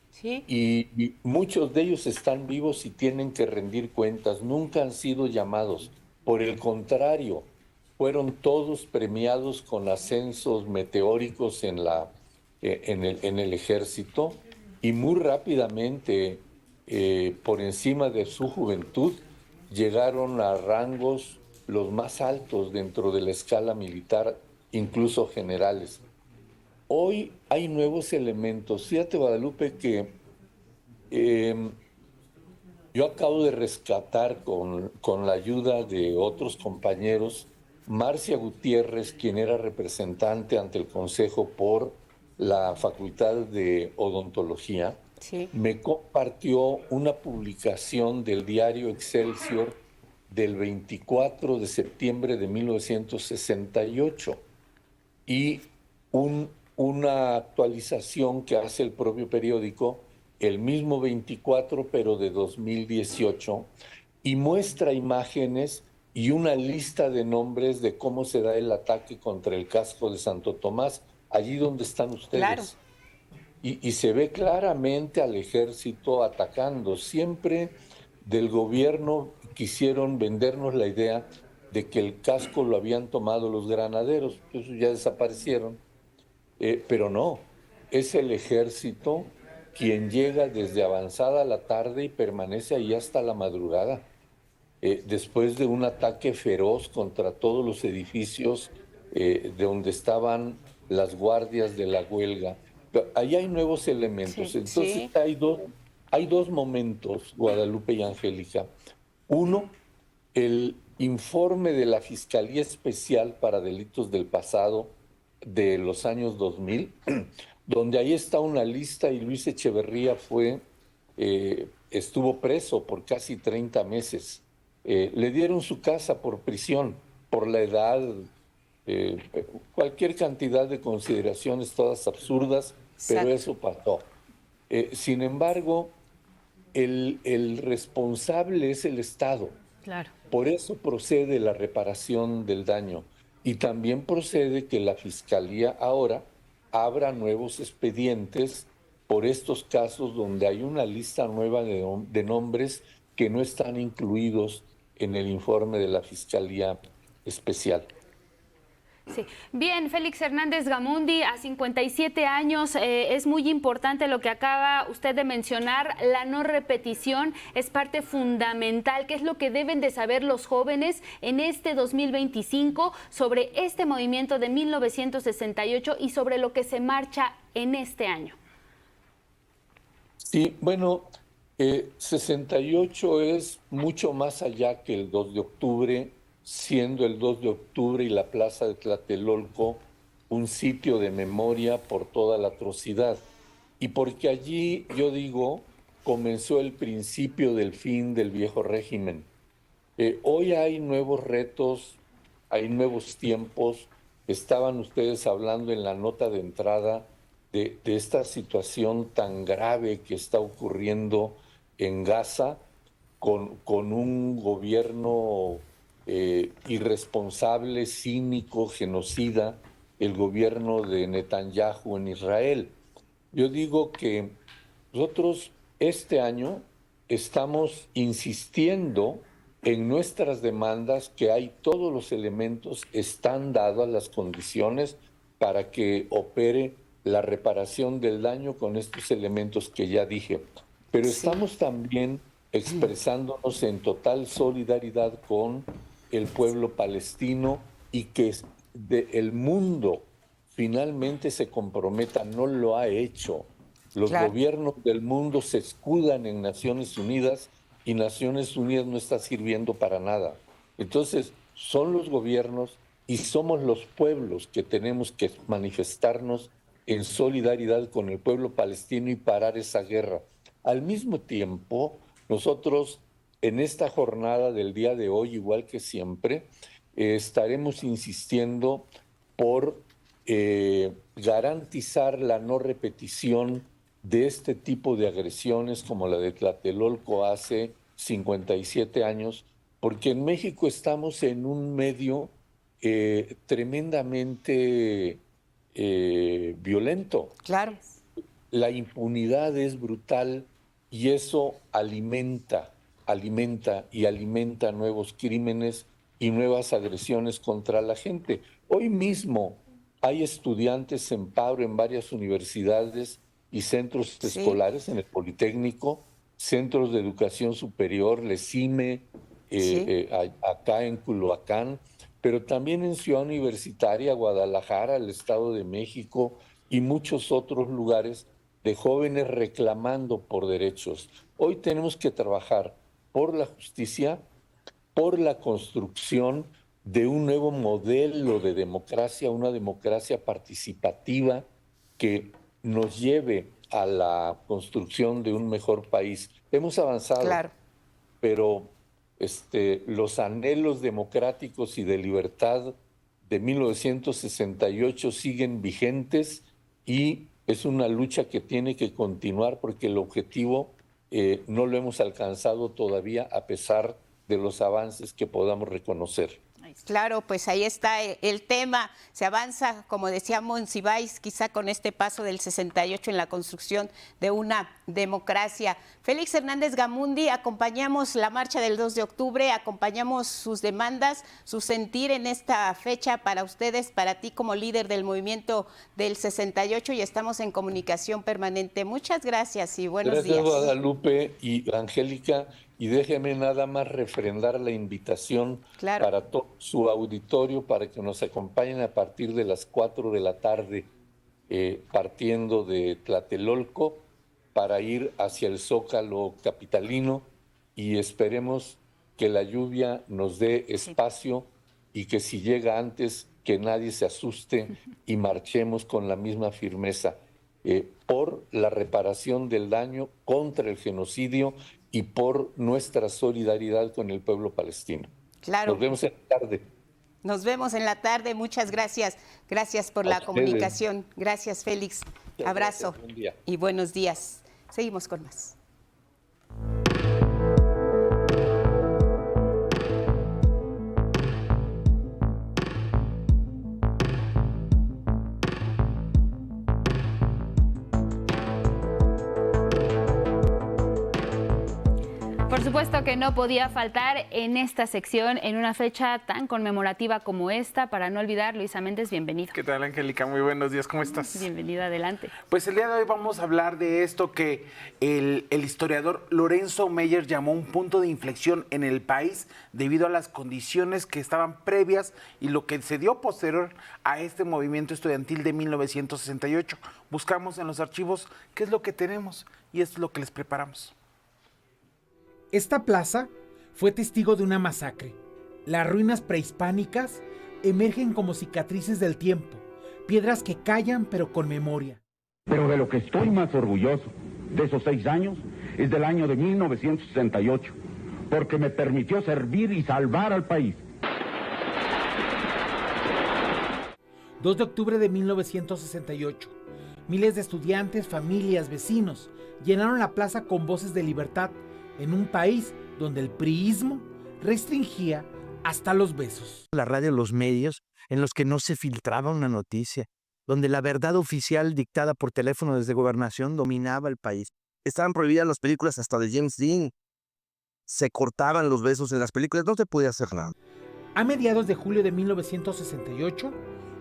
¿Sí? Y muchos de ellos están vivos y tienen que rendir cuentas. Nunca han sido llamados. Por el contrario, fueron todos premiados con ascensos meteóricos en el ejército, y muy rápidamente, por encima de su juventud, llegaron a rangos los más altos dentro de la escala militar, incluso generales. Hoy hay nuevos elementos. Fíjate, Guadalupe, que yo acabo de rescatar con la ayuda de otros compañeros, Marcia Gutiérrez, quien era representante ante el Consejo por la Facultad de Odontología, sí. me compartió una publicación del diario Excelsior del 24 de septiembre de 1968 y una actualización que hace el propio periódico el mismo 24, pero de 2018, y muestra imágenes y una lista de nombres de cómo se da el ataque contra el casco de Santo Tomás, allí donde están ustedes. Claro. Y se ve claramente al ejército atacando. Siempre del gobierno quisieron vendernos la idea de que el casco lo habían tomado los granaderos, esos ya desaparecieron, pero no, es el ejército quien llega desde avanzada la tarde y permanece ahí hasta la madrugada, después de un ataque feroz contra todos los edificios de donde estaban las guardias de la huelga. Ahí hay nuevos elementos. Sí, Entonces sí. hay dos momentos, Guadalupe y Angélica. Uno, el informe de la Fiscalía Especial para Delitos del Pasado de los años 2000, donde ahí está una lista, y Luis Echeverría estuvo preso por casi 30 meses. Le dieron su casa por prisión, por la edad cualquier cantidad de consideraciones, todas absurdas, pero Exacto. eso pasó. Sin embargo, el responsable es el Estado. Claro. Por eso procede la reparación del daño y también procede que la Fiscalía ahora abra nuevos expedientes por estos casos donde hay una lista nueva de nombres que no están incluidos en el informe de la Fiscalía Especial. Sí. Bien, Félix Hernández Gamundi, a 57 años, es muy importante lo que acaba usted de mencionar, la no repetición es parte fundamental. ¿Qué es lo que deben de saber los jóvenes en este 2025 sobre este movimiento de 1968 y sobre lo que se marcha en este año? Sí, bueno, 68 es mucho más allá que el 2 de octubre, siendo el 2 de octubre y la Plaza de Tlatelolco un sitio de memoria por toda la atrocidad. Y porque allí, yo digo, comenzó el principio del fin del viejo régimen. Hoy hay nuevos retos, hay nuevos tiempos. Estaban ustedes hablando en la nota de entrada de esta situación tan grave que está ocurriendo en Gaza con un gobierno irresponsable, cínico, genocida, el gobierno de Netanyahu en Israel. Yo digo que nosotros este año estamos insistiendo en nuestras demandas que hay todos los elementos, están dadas las condiciones para que opere la reparación del daño con estos elementos que ya dije. Pero estamos también expresándonos en total solidaridad con el pueblo palestino y que el mundo finalmente se comprometa, no lo ha hecho. Los gobiernos del mundo se escudan en Naciones Unidas y Naciones Unidas no está sirviendo para nada. Entonces, son los gobiernos y somos los pueblos que tenemos que manifestarnos en solidaridad con el pueblo palestino y parar esa guerra. Al mismo tiempo, nosotros en esta jornada del día de hoy, igual que siempre, estaremos insistiendo por garantizar la no repetición de este tipo de agresiones como la de Tlatelolco hace 57 años, porque en México estamos en un medio tremendamente violento. Claro. La impunidad es brutal y eso alimenta nuevos crímenes y nuevas agresiones contra la gente. Hoy mismo hay estudiantes en paro en varias universidades y centros escolares, en el Politécnico, centros de educación superior, LECIME, acá en Culhuacán, pero también en Ciudad Universitaria, Guadalajara, el Estado de México y muchos otros lugares de jóvenes reclamando por derechos. Hoy tenemos que trabajar por la justicia, por la construcción de un nuevo modelo de democracia, una democracia participativa que nos lleve a la construcción de un mejor país. Hemos avanzado, pero los anhelos democráticos y de libertad de 1968 siguen vigentes y es una lucha que tiene que continuar porque el objetivo no lo hemos alcanzado todavía a pesar de los avances que podamos reconocer. Claro, pues ahí está el tema. Se avanza, como decía Monsiváis, quizá con este paso del 68 en la construcción de una democracia. Félix Hernández Gamundi, acompañamos la marcha del 2 de octubre, acompañamos sus demandas, su sentir en esta fecha para ustedes, para ti como líder del movimiento del 68 y estamos en comunicación permanente. Muchas gracias y buenos días. Gracias, Guadalupe y Angélica. Y déjeme nada más refrendar la invitación para todo su auditorio para que nos acompañen a partir de las 4 de la tarde, partiendo de Tlatelolco para ir hacia el Zócalo capitalino y esperemos que la lluvia nos dé espacio y que si llega antes, que nadie se asuste y marchemos con la misma firmeza por la reparación del daño contra el genocidio y por nuestra solidaridad con el pueblo palestino. Claro. Nos vemos en la tarde. Nos vemos en la tarde. Muchas gracias. Gracias por la comunicación. Gracias, Félix. Abrazo y buenos días. Seguimos con más. Por supuesto que no podía faltar en esta sección, en una fecha tan conmemorativa como esta, para no olvidar, Luisa Méndez, bienvenido. ¿Qué tal, Angélica? Muy buenos días, ¿cómo estás? Bienvenida, adelante. Pues el día de hoy vamos a hablar de esto que el historiador Lorenzo Meyer llamó un punto de inflexión en el país debido a las condiciones que estaban previas y lo que se dio posterior a este movimiento estudiantil de 1968. Buscamos en los archivos qué es lo que tenemos y esto es lo que les preparamos. Esta plaza fue testigo de una masacre. Las ruinas prehispánicas emergen como cicatrices del tiempo, piedras que callan pero con memoria. Pero de lo que estoy más orgulloso de esos 6 años es del año de 1968, porque me permitió servir y salvar al país. 2 de octubre de 1968. Miles de estudiantes, familias, vecinos llenaron la plaza con voces de libertad en un país donde el priismo restringía hasta los besos. La radio, los medios en los que no se filtraba una noticia, donde la verdad oficial dictada por teléfono desde gobernación dominaba el país. Estaban prohibidas las películas hasta de James Dean. Se cortaban los besos en las películas, no se podía hacer nada. A mediados de julio de 1968,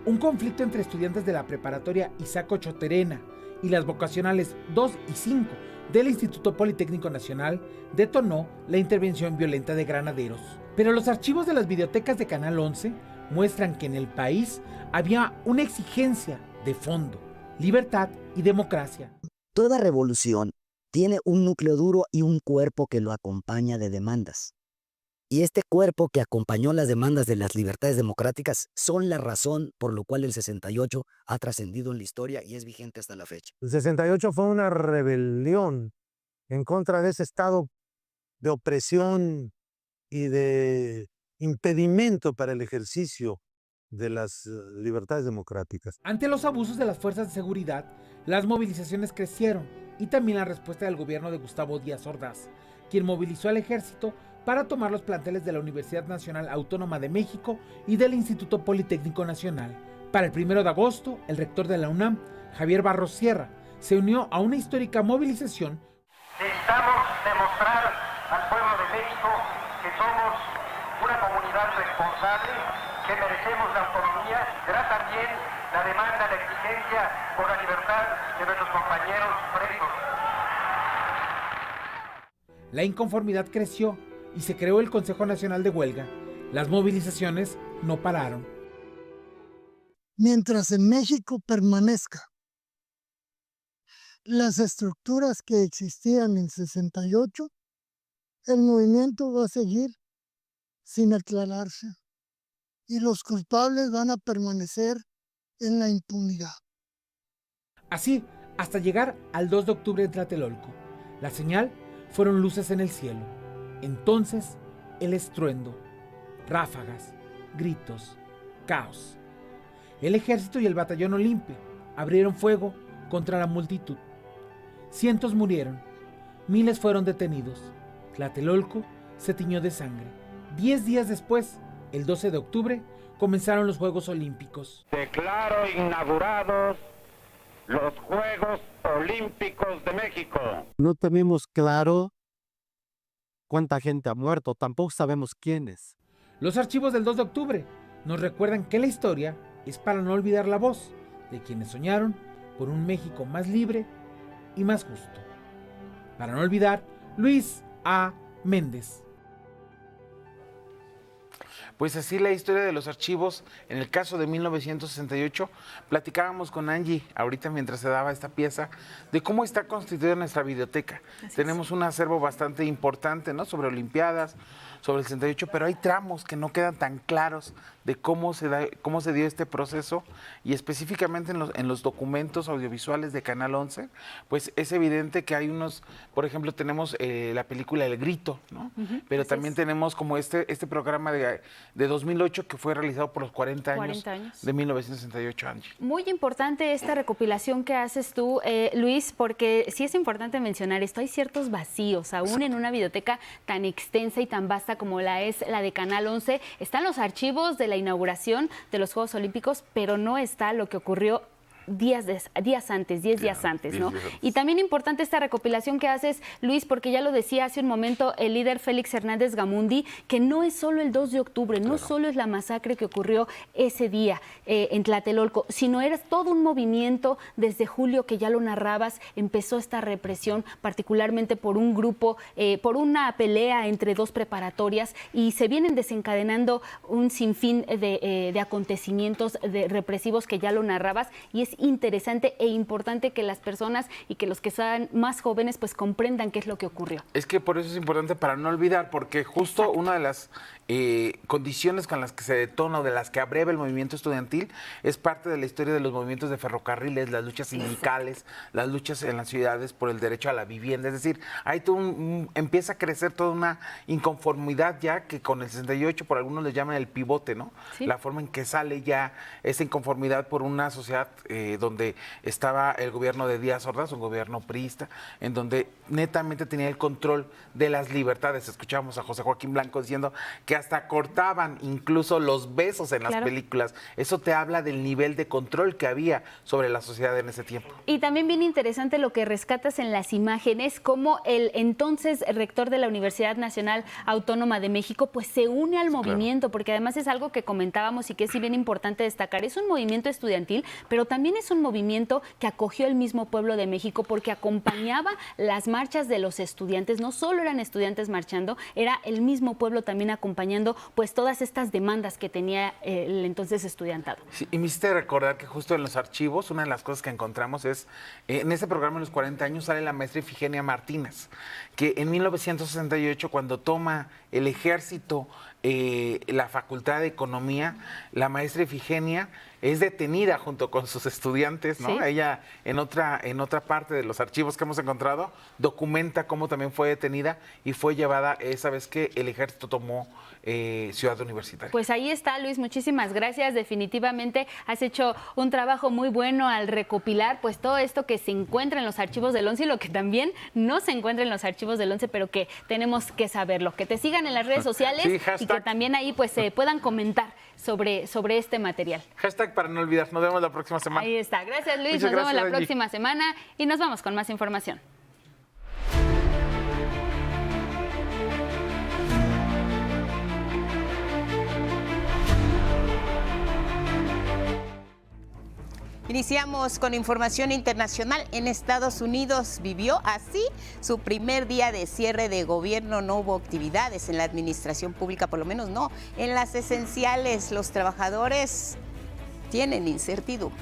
un conflicto entre estudiantes de la preparatoria Isaac Ochoa Terena y las vocacionales 2 y 5 del Instituto Politécnico Nacional detonó la intervención violenta de granaderos. Pero los archivos de las videotecas de Canal 11 muestran que en el país había una exigencia de fondo: libertad y democracia. Toda revolución tiene un núcleo duro y un cuerpo que lo acompaña de demandas. Y este cuerpo que acompañó las demandas de las libertades democráticas son la razón por la cual el 68 ha trascendido en la historia y es vigente hasta la fecha. El 68 fue una rebelión en contra de ese estado de opresión y de impedimento para el ejercicio de las libertades democráticas. Ante los abusos de las fuerzas de seguridad, las movilizaciones crecieron y también la respuesta del gobierno de Gustavo Díaz Ordaz, quien movilizó al ejército para tomar los planteles de la Universidad Nacional Autónoma de México y del Instituto Politécnico Nacional. Para el 1 de agosto, el rector de la UNAM, Javier Barros Sierra, se unió a una histórica movilización. Necesitamos demostrar al pueblo de México que somos una comunidad responsable, que merecemos la autonomía, será también la demanda, la exigencia por la libertad de nuestros compañeros presos. La inconformidad creció y se creó el Consejo Nacional de Huelga. Las movilizaciones no pararon. Mientras en México permanezca las estructuras que existían en 68, el movimiento va a seguir sin aclararse y los culpables van a permanecer en la impunidad. Así, hasta llegar al 2 de octubre en Tlatelolco. La señal fueron luces en el cielo. Entonces, el estruendo, ráfagas, gritos, caos. El ejército y el batallón Olimpia abrieron fuego contra la multitud. Cientos murieron, miles fueron detenidos. Tlatelolco se tiñó de sangre. 10 días después, el 12 de octubre, comenzaron los Juegos Olímpicos. Declaro inaugurados los Juegos Olímpicos de México. No tenemos claro cuánta gente ha muerto, tampoco sabemos quiénes. Los archivos del 2 de octubre nos recuerdan que la historia es para no olvidar la voz de quienes soñaron por un México más libre y más justo. Para no olvidar, Luis A. Méndez. Pues así la historia de los archivos. En el caso de 1968, platicábamos con Angie ahorita mientras se daba esta pieza de cómo está constituida nuestra biblioteca. Tenemos un acervo bastante importante, ¿no? Sobre Olimpiadas, sobre el 68, pero hay tramos que no quedan tan claros de cómo se dio este proceso, y específicamente en los documentos audiovisuales de Canal 11, pues es evidente que hay unos, por ejemplo, tenemos la película El Grito, ¿no? Pero también tenemos como este programa de 2008 que fue realizado por los 40 años de 1968, Angie. Muy importante esta recopilación que haces tú, Luis, porque sí es importante mencionar esto. Hay ciertos vacíos, aún en una videoteca tan extensa y tan vasta como la es la de Canal 11. Están los archivos de la inauguración de los Juegos Olímpicos, pero no está lo que ocurrió 10 días antes, ¿no? Y también importante esta recopilación que haces, Luis, porque ya lo decía hace un momento el líder Félix Hernández Gamundi, que no es solo el 2 de octubre, no solo es la masacre que ocurrió ese día en Tlatelolco, sino era todo un movimiento desde julio, que ya lo narrabas, empezó esta represión, particularmente por un grupo, por una pelea entre dos preparatorias, y se vienen desencadenando un sinfín de acontecimientos represivos que ya lo narrabas, y es interesante e importante que las personas y que los que sean más jóvenes pues comprendan qué es lo que ocurrió. Es que por eso es importante para no olvidar, porque justo una de las condiciones con las que se detona o de las que abreva el movimiento estudiantil es parte de la historia de los movimientos de ferrocarriles, las luchas sindicales, las luchas en las ciudades por el derecho a la vivienda. Es decir, hay empieza a crecer toda una inconformidad ya que con el 68 por algunos les llaman el pivote, ¿no? Sí. La forma en que sale ya esa inconformidad por una sociedad donde estaba el gobierno de Díaz Ordaz, un gobierno priista, en donde netamente tenía el control de las libertades. Escuchábamos a José Joaquín Blanco diciendo que hasta cortaban incluso los besos en las películas. Eso te habla del nivel de control que había sobre la sociedad en ese tiempo. Y también bien interesante lo que rescatas en las imágenes, como el entonces rector de la Universidad Nacional Autónoma de México pues se une al movimiento, porque además es algo que comentábamos y que es bien importante destacar. Es un movimiento estudiantil, pero también es un movimiento que acogió el mismo pueblo de México, porque acompañaba las marchas de los estudiantes. No solo eran estudiantes marchando, era el mismo pueblo también acompañando pues todas estas demandas que tenía el entonces estudiantado. Sí, y me hiciste recordar que justo en los archivos una de las cosas que encontramos es, en ese programa de los 40 años sale la maestra Ifigenia Martínez, que en 1968 cuando toma el ejército la Facultad de Economía, la maestra Ifigenia es detenida junto con sus estudiantes, ¿no? ¿Sí? Ella en otra parte de los archivos que hemos encontrado documenta cómo también fue detenida y fue llevada esa vez que el ejército tomó Ciudad Universitaria. Pues ahí está, Luis, muchísimas gracias. Definitivamente has hecho un trabajo muy bueno al recopilar pues todo esto que se encuentra en los archivos del 11 y lo que también no se encuentra en los archivos del 11, pero que tenemos que saberlo. Que te sigan en las redes sociales y que también ahí pues puedan comentar sobre este material. Hashtag para no olvidar. Nos vemos la próxima semana. Ahí está. Gracias, Luis. Nos vemos la próxima semana y nos vamos con más información. Iniciamos con información internacional. En Estados Unidos vivió así su primer día de cierre de gobierno. No hubo actividades en la administración pública, por lo menos no en las esenciales. Los trabajadores tienen incertidumbre.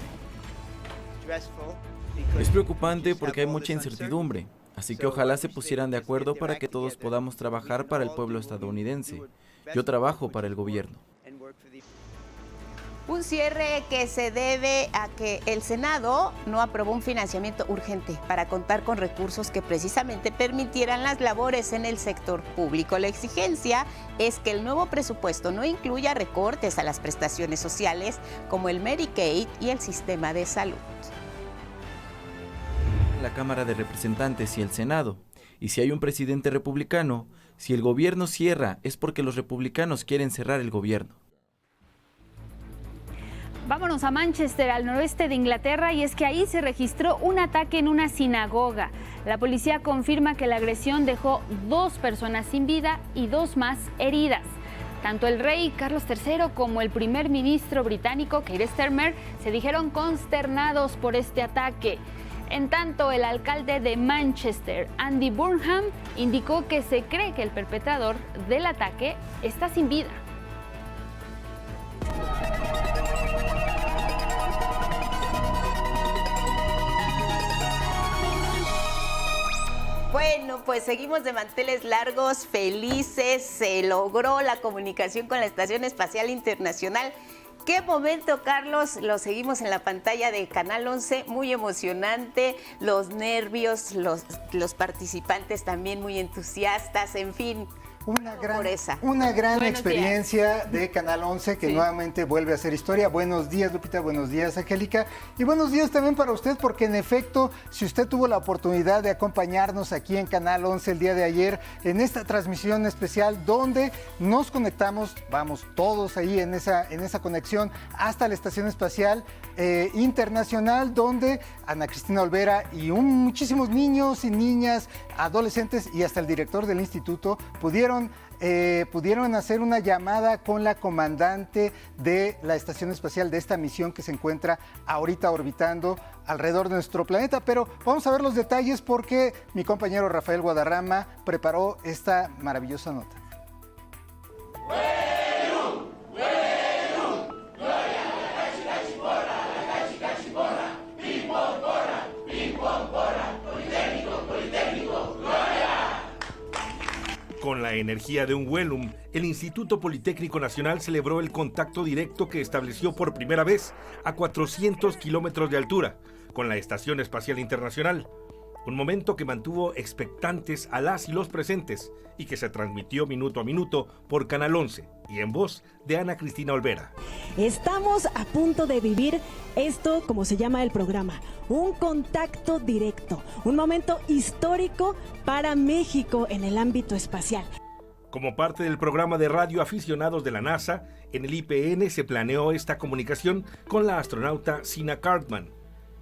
Es preocupante porque hay mucha incertidumbre, así que ojalá se pusieran de acuerdo para que todos podamos trabajar para el pueblo estadounidense. Yo trabajo para el gobierno. Un cierre que se debe a que el Senado no aprobó un financiamiento urgente para contar con recursos que precisamente permitieran las labores en el sector público. La exigencia es que el nuevo presupuesto no incluya recortes a las prestaciones sociales como el Medicaid y el sistema de salud. La Cámara de Representantes y el Senado. Y si hay un presidente republicano, si el gobierno cierra es porque los republicanos quieren cerrar el gobierno. Vámonos a Manchester, al noroeste de Inglaterra, y es que ahí se registró un ataque en una sinagoga. La policía confirma que la agresión dejó 2 personas sin vida y 2 más heridas. Tanto el rey Carlos III como el primer ministro británico Keir Starmer se dijeron consternados por este ataque. En tanto, el alcalde de Manchester, Andy Burnham, indicó que se cree que el perpetrador del ataque está sin vida. Bueno, pues seguimos de manteles largos, felices, se logró la comunicación con la Estación Espacial Internacional. Qué momento, Carlos, lo seguimos en la pantalla de Canal 11, muy emocionante, los nervios, los participantes también muy entusiastas, en fin, Una gran Buenos experiencia de Canal 11 que nuevamente vuelve a hacer historia. Buenos días, Lupita, buenos días, Angélica. Y buenos días también para usted, porque en efecto, si usted tuvo la oportunidad de acompañarnos aquí en Canal 11 el día de ayer, en esta transmisión especial donde nos conectamos, vamos todos ahí en esa conexión hasta la Estación Espacial Internacional, donde Ana Cristina Olvera y muchísimos niños y niñas, adolescentes y hasta el director del instituto pudieron hacer una llamada con la comandante de la Estación Espacial de esta misión que se encuentra ahorita orbitando alrededor de nuestro planeta. Pero vamos a ver los detalles porque mi compañero Rafael Guadarrama preparó esta maravillosa nota. Con la energía de un Huelum, el Instituto Politécnico Nacional celebró el contacto directo que estableció por primera vez a 400 kilómetros de altura con la Estación Espacial Internacional. Un momento que mantuvo expectantes a las y los presentes y que se transmitió minuto a minuto por Canal 11 y en voz de Ana Cristina Olvera. Estamos a punto de vivir esto, como se llama el programa, un contacto directo, un momento histórico para México en el ámbito espacial. Como parte del programa de radio aficionados de la NASA, en el IPN se planeó esta comunicación con la astronauta Sina Cartman.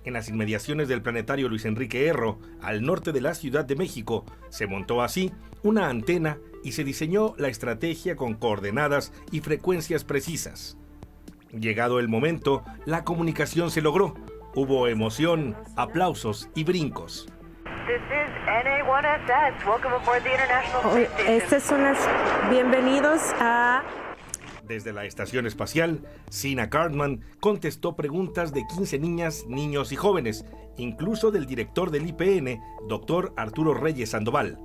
En las inmediaciones del planetario Luis Enrique Erro, al norte de la Ciudad de México, se montó así una antena y se diseñó la estrategia con coordenadas y frecuencias precisas. Llegado el momento, la comunicación se logró. Hubo emoción, aplausos y brincos. Bienvenidos a... Desde la Estación Espacial, Sina Cartman contestó preguntas de 15 niñas, niños y jóvenes, incluso del director del IPN, Dr. Arturo Reyes Sandoval.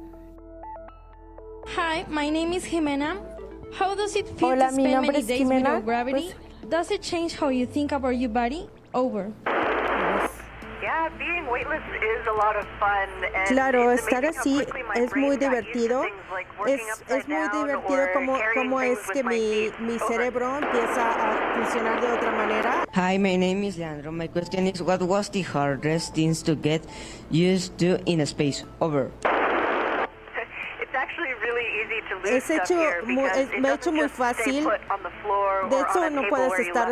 Hi, my name is Jimena. How does it feel Hola, to mi spend nombre many es days Jimena. without gravity? Does it change how you think about your body? Over. Claro, estar así es muy divertido. Es muy divertido cómo es que mi cerebro empieza a funcionar de otra manera. Hi, my name is Leandro. My question is, what was the hardest things to get used to in space? Over. Me ha hecho muy fácil. De hecho, no puedes estar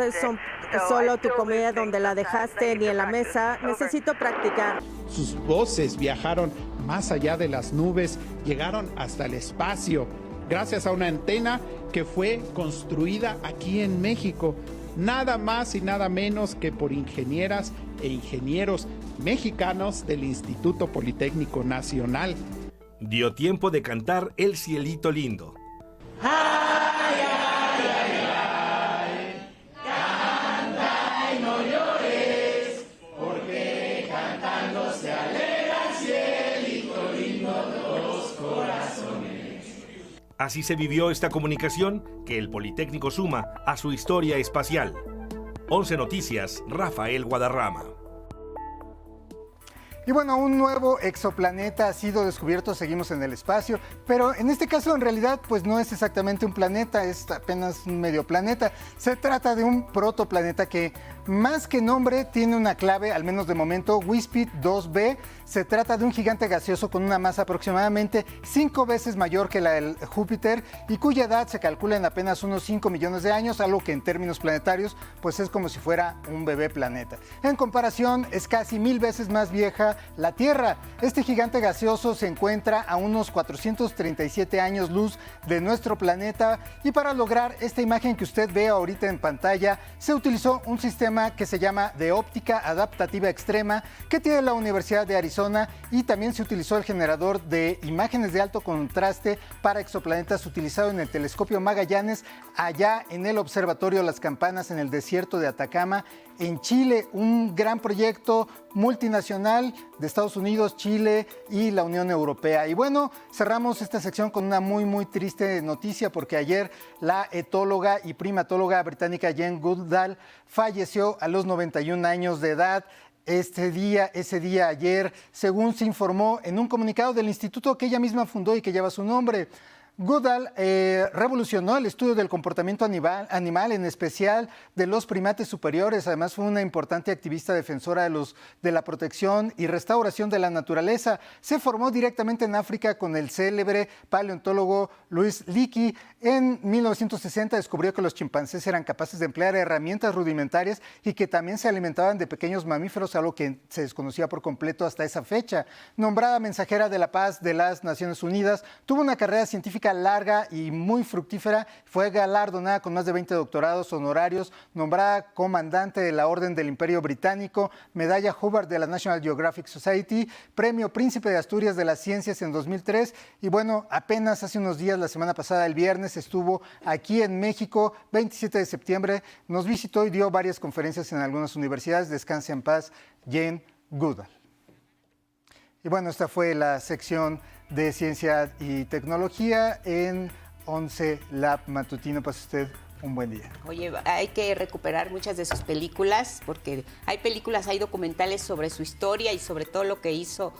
solo tu comida donde la dejaste ni en la mesa. Necesito practicar. Sus voces viajaron más allá de las nubes, llegaron hasta el espacio, gracias a una antena que fue construida aquí en México, nada más y nada menos que por ingenieras e ingenieros mexicanos del Instituto Politécnico Nacional. Dio tiempo de cantar El Cielito Lindo. Ay, ay, ay, ay, canta y no llores, porque cantando se alegra el cielito lindo de los corazones. Así se vivió esta comunicación que el Politécnico suma a su historia espacial. 11 Noticias, Rafael Guadarrama. Y bueno, un nuevo exoplaneta ha sido descubierto, seguimos en el espacio, pero en este caso en realidad pues no es exactamente un planeta, es apenas un medio planeta. Se trata de un protoplaneta que más que nombre tiene una clave, al menos de momento, WISPY 2b. Se trata de un gigante gaseoso con una masa aproximadamente 5 veces mayor que la del Júpiter y cuya edad se calcula en apenas unos 5 millones de años, algo que en términos planetarios pues es como si fuera un bebé planeta. En comparación, es casi 1000 veces más vieja la Tierra. Este gigante gaseoso se encuentra a unos 437 años luz de nuestro planeta y para lograr esta imagen que usted ve ahorita en pantalla se utilizó un sistema que se llama de óptica adaptativa extrema que tiene la Universidad de Arizona y también se utilizó el generador de imágenes de alto contraste para exoplanetas utilizado en el telescopio Magallanes allá en el Observatorio Las Campanas en el desierto de Atacama en Chile, un gran proyecto multinacional de Estados Unidos, Chile y la Unión Europea. Y bueno, cerramos esta sección con una muy triste noticia porque ayer la etóloga y primatóloga británica Jane Goodall falleció a los 91 años de edad. Ese día ayer, según se informó en un comunicado del instituto que ella misma fundó y que lleva su nombre. Goodall revolucionó el estudio del comportamiento animal, en especial de los primates superiores. Además, fue una importante activista defensora de la protección y restauración de la naturaleza. Se formó directamente en África con el célebre paleontólogo Louis Leakey. En 1960 descubrió que los chimpancés eran capaces de emplear herramientas rudimentarias y que también se alimentaban de pequeños mamíferos, algo que se desconocía por completo hasta esa fecha. Nombrada mensajera de la paz de las Naciones Unidas, tuvo una carrera científica larga y muy fructífera. Fue galardonada con más de 20 doctorados honorarios, nombrada comandante de la Orden del Imperio Británico, medalla Hubbard de la National Geographic Society, premio Príncipe de Asturias de las Ciencias en 2003 y bueno, apenas hace unos días, la semana pasada, el viernes, estuvo aquí en México, 27 de septiembre, nos visitó y dio varias conferencias en algunas universidades. Descanse en paz, Jane Goodall. Y bueno, esta fue la sección de Ciencia y Tecnología en 11 Lab Matutino. Pase usted un buen día. Oye, hay que recuperar muchas de sus películas, porque hay películas, hay documentales sobre su historia y sobre todo lo que hizo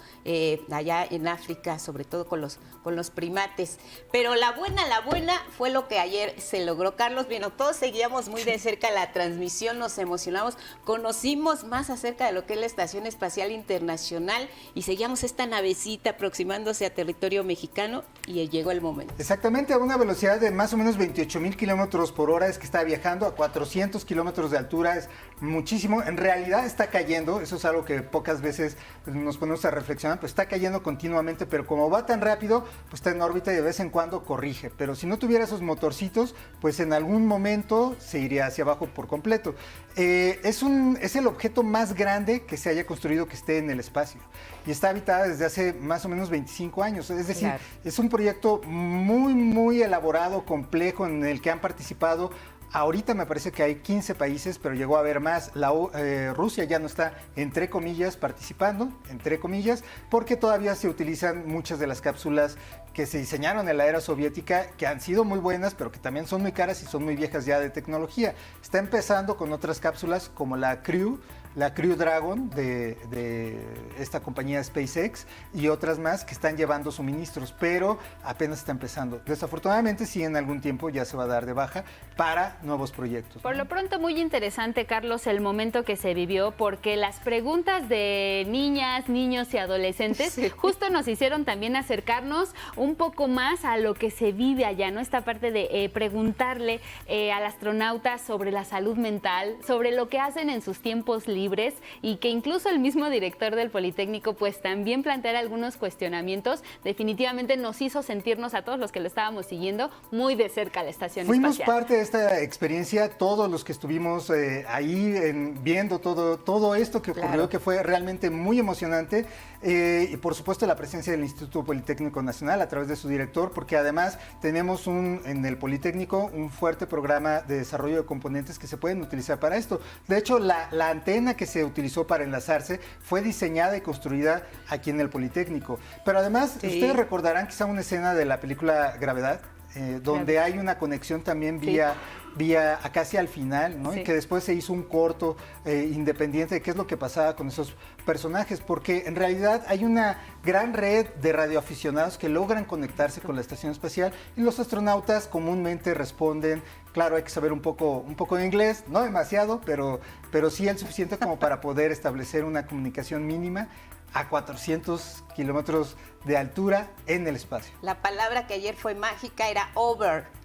allá en África, sobre todo con los primates. Pero la buena fue lo que ayer se logró. Carlos, bueno, todos seguíamos muy de cerca la transmisión, nos emocionamos, conocimos más acerca de lo que es la Estación Espacial Internacional y seguíamos esta navecita aproximándose a territorio mexicano y llegó el momento. Exactamente, a una velocidad de más o menos 28,000 kilómetros por hora es que está viajando, a 400 kilómetros de altura, es muchísimo. En realidad está cayendo, eso es algo que pocas veces nos ponemos a reflexionar, pues está cayendo continuamente, pero como va tan rápido, pues está en órbita y de vez en cuando corrige. Pero si no tuviera esos motorcitos, pues en algún momento se iría hacia abajo por completo. Es el objeto más grande que se haya construido que esté en el espacio y está habitada desde hace más o menos 25 años. Es decir, claro, es un proyecto muy, muy elaborado, complejo, en el que han participado. Ahorita me parece que hay 15 países, pero llegó a haber más. Rusia ya no está, entre comillas, participando, entre comillas, porque todavía se utilizan muchas de las cápsulas que se diseñaron en la era soviética, que han sido muy buenas, pero que también son muy caras y son muy viejas ya de tecnología. Está empezando con otras cápsulas como la Crew Dragon de esta compañía SpaceX y otras más que están llevando suministros, pero apenas está empezando. Desafortunadamente, sí, en algún tiempo ya se va a dar de baja para nuevos proyectos. Por lo pronto, muy interesante, Carlos, el momento que se vivió, porque las preguntas de niñas, niños y adolescentes justo nos hicieron también acercarnos un poco más a lo que se vive allá, ¿no? Esta parte de preguntarle al astronauta sobre la salud mental, sobre lo que hacen en sus tiempos libres, y que incluso el mismo director del Politécnico pues también planteara algunos cuestionamientos. Definitivamente nos hizo sentirnos a todos los que lo estábamos siguiendo muy de cerca a la estación espacial. Fuimos parte de esta experiencia, todos los que estuvimos ahí viendo todo esto que ocurrió, claro, que fue realmente muy emocionante. Y por supuesto la presencia del Instituto Politécnico Nacional a través de su director, porque además tenemos en el Politécnico un fuerte programa de desarrollo de componentes que se pueden utilizar para esto. De hecho, la antena que se utilizó para enlazarse fue diseñada y construida aquí en el Politécnico. Pero además, ustedes recordarán quizá una escena de la película Gravedad, donde hay una conexión también vía casi al final, ¿no? Sí. Y que después se hizo un corto independiente de qué es lo que pasaba con esos personajes, porque en realidad hay una gran red de radioaficionados que logran conectarse con la estación espacial y los astronautas comúnmente responden. Claro, hay que saber un poco de inglés, no demasiado, pero sí el suficiente como para poder establecer una comunicación mínima a 400 kilómetros de altura en el espacio. La palabra que ayer fue mágica era over.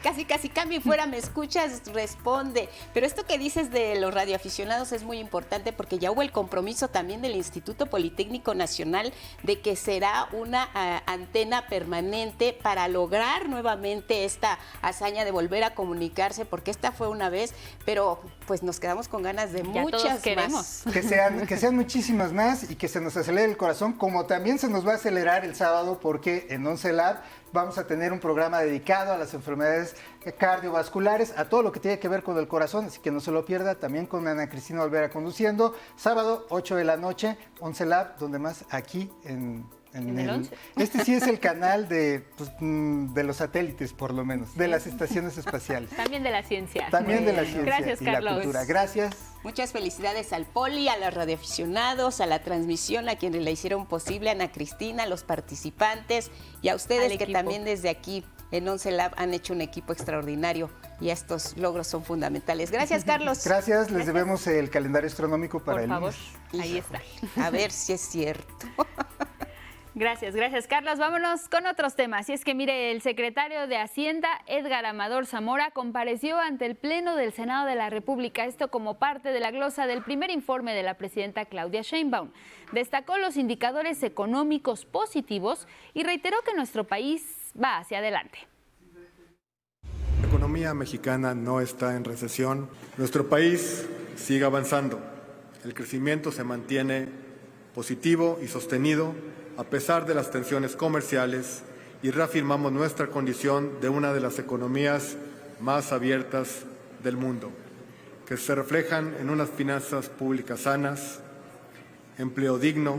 Casi cambia y fuera, ¿me escuchas? Responde. Pero esto que dices de los radioaficionados es muy importante, porque ya hubo el compromiso también del Instituto Politécnico Nacional de que será una antena permanente para lograr nuevamente esta hazaña de volver a comunicarse, porque esta fue una vez, pero pues nos quedamos con ganas de ya muchas más. Que sean muchísimas más y que se nos acelere el corazón, como también se nos va a acelerar el sábado, porque en 11 Lab vamos a tener un programa dedicado a las enfermedades cardiovasculares, a todo lo que tiene que ver con el corazón, así que no se lo pierda, también con Ana Cristina Olvera conduciendo, sábado 8 de la noche, 11 Lab, donde más aquí en En el 11. Este sí es el canal de los satélites, por lo menos, de las estaciones espaciales. También de la ciencia. También de la ciencia. Gracias, y Carlos. la cultura. Gracias. Muchas felicidades al Poli, a los radioaficionados, a la transmisión, a quienes la hicieron posible, a Ana Cristina, a los participantes y a ustedes que también desde aquí en 11 Lab han hecho un equipo extraordinario y estos logros son fundamentales. Gracias, Carlos. Gracias, les debemos el calendario astronómico para el favor, lunes. ahí está. A ver si es cierto. Gracias, Carlos. Vámonos con otros temas. Y es que, mire, el secretario de Hacienda, Edgar Amador Zamora, compareció ante el Pleno del Senado de la República, esto como parte de la glosa del primer informe de la presidenta Claudia Sheinbaum. Destacó los indicadores económicos positivos y reiteró que nuestro país va hacia adelante. La economía mexicana no está en recesión. Nuestro país sigue avanzando. El crecimiento se mantiene positivo y sostenido a pesar de las tensiones comerciales y reafirmamos nuestra condición de una de las economías más abiertas del mundo, que se reflejan en unas finanzas públicas sanas, empleo digno,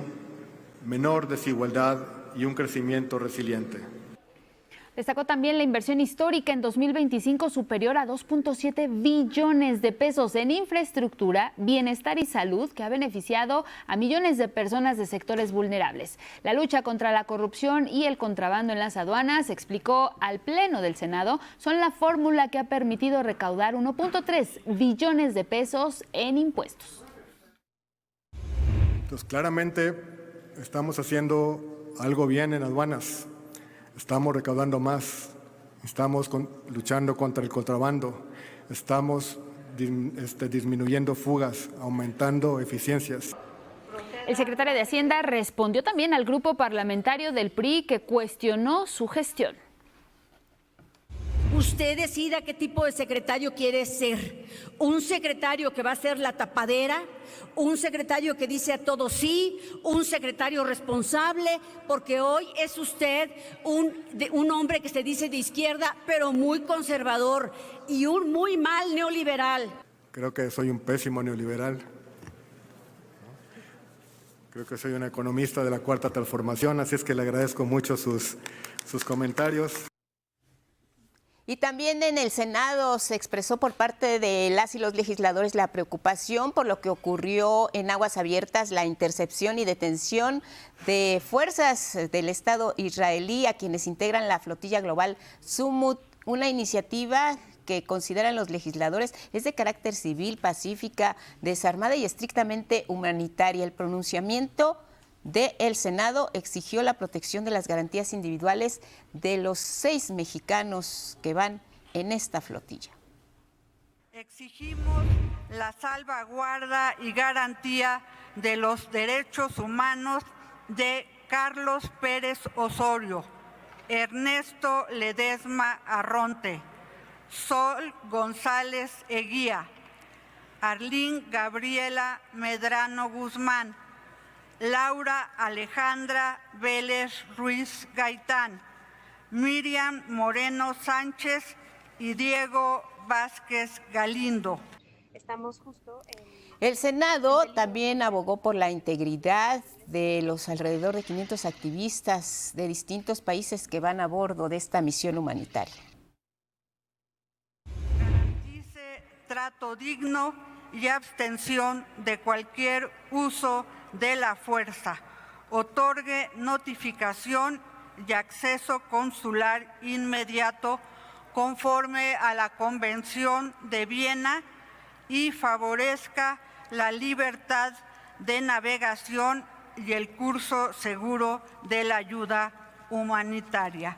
menor desigualdad y un crecimiento resiliente. Destacó también la inversión histórica en 2025 superior a 2.7 billones de pesos en infraestructura, bienestar y salud que ha beneficiado a millones de personas de sectores vulnerables. La lucha contra la corrupción y el contrabando en las aduanas, explicó al Pleno del Senado, son la fórmula que ha permitido recaudar 1.3 billones de pesos en impuestos. Entonces, claramente estamos haciendo algo bien en aduanas. Estamos recaudando más, estamos luchando contra el contrabando, estamos disminuyendo fugas, aumentando eficiencias. El secretario de Hacienda respondió también al grupo parlamentario del PRI que cuestionó su gestión. Usted decida qué tipo de secretario quiere ser. Un secretario que va a ser la tapadera, un secretario que dice a todo sí, un secretario responsable, porque hoy es usted un hombre que se dice de izquierda, pero muy conservador y un muy mal neoliberal. Creo que soy un pésimo neoliberal. Creo que soy un economista de la Cuarta Transformación, así es que le agradezco mucho sus comentarios. Y también en el Senado se expresó por parte de las y los legisladores la preocupación por lo que ocurrió en aguas abiertas, la intercepción y detención de fuerzas del Estado israelí a quienes integran la flotilla global Zumut, una iniciativa que consideran los legisladores es de carácter civil, pacífica, desarmada y estrictamente humanitaria. El pronunciamiento del Senado exigió la protección de las garantías individuales de los 6 mexicanos que van en esta flotilla. Exigimos la salvaguarda y garantía de los derechos humanos de Carlos Pérez Osorio, Ernesto Ledesma Arronte, Sol González Eguía, Arlín Gabriela Medrano Guzmán, Laura Alejandra Vélez Ruiz Gaitán, Miriam Moreno Sánchez y Diego Vázquez Galindo. Estamos justo El Senado también abogó por la integridad de los alrededor de 500 activistas de distintos países que van a bordo de esta misión humanitaria. Garantice trato digno y abstención de cualquier uso de la fuerza, otorgue notificación y acceso consular inmediato conforme a la Convención de Viena y favorezca la libertad de navegación y el curso seguro de la ayuda humanitaria.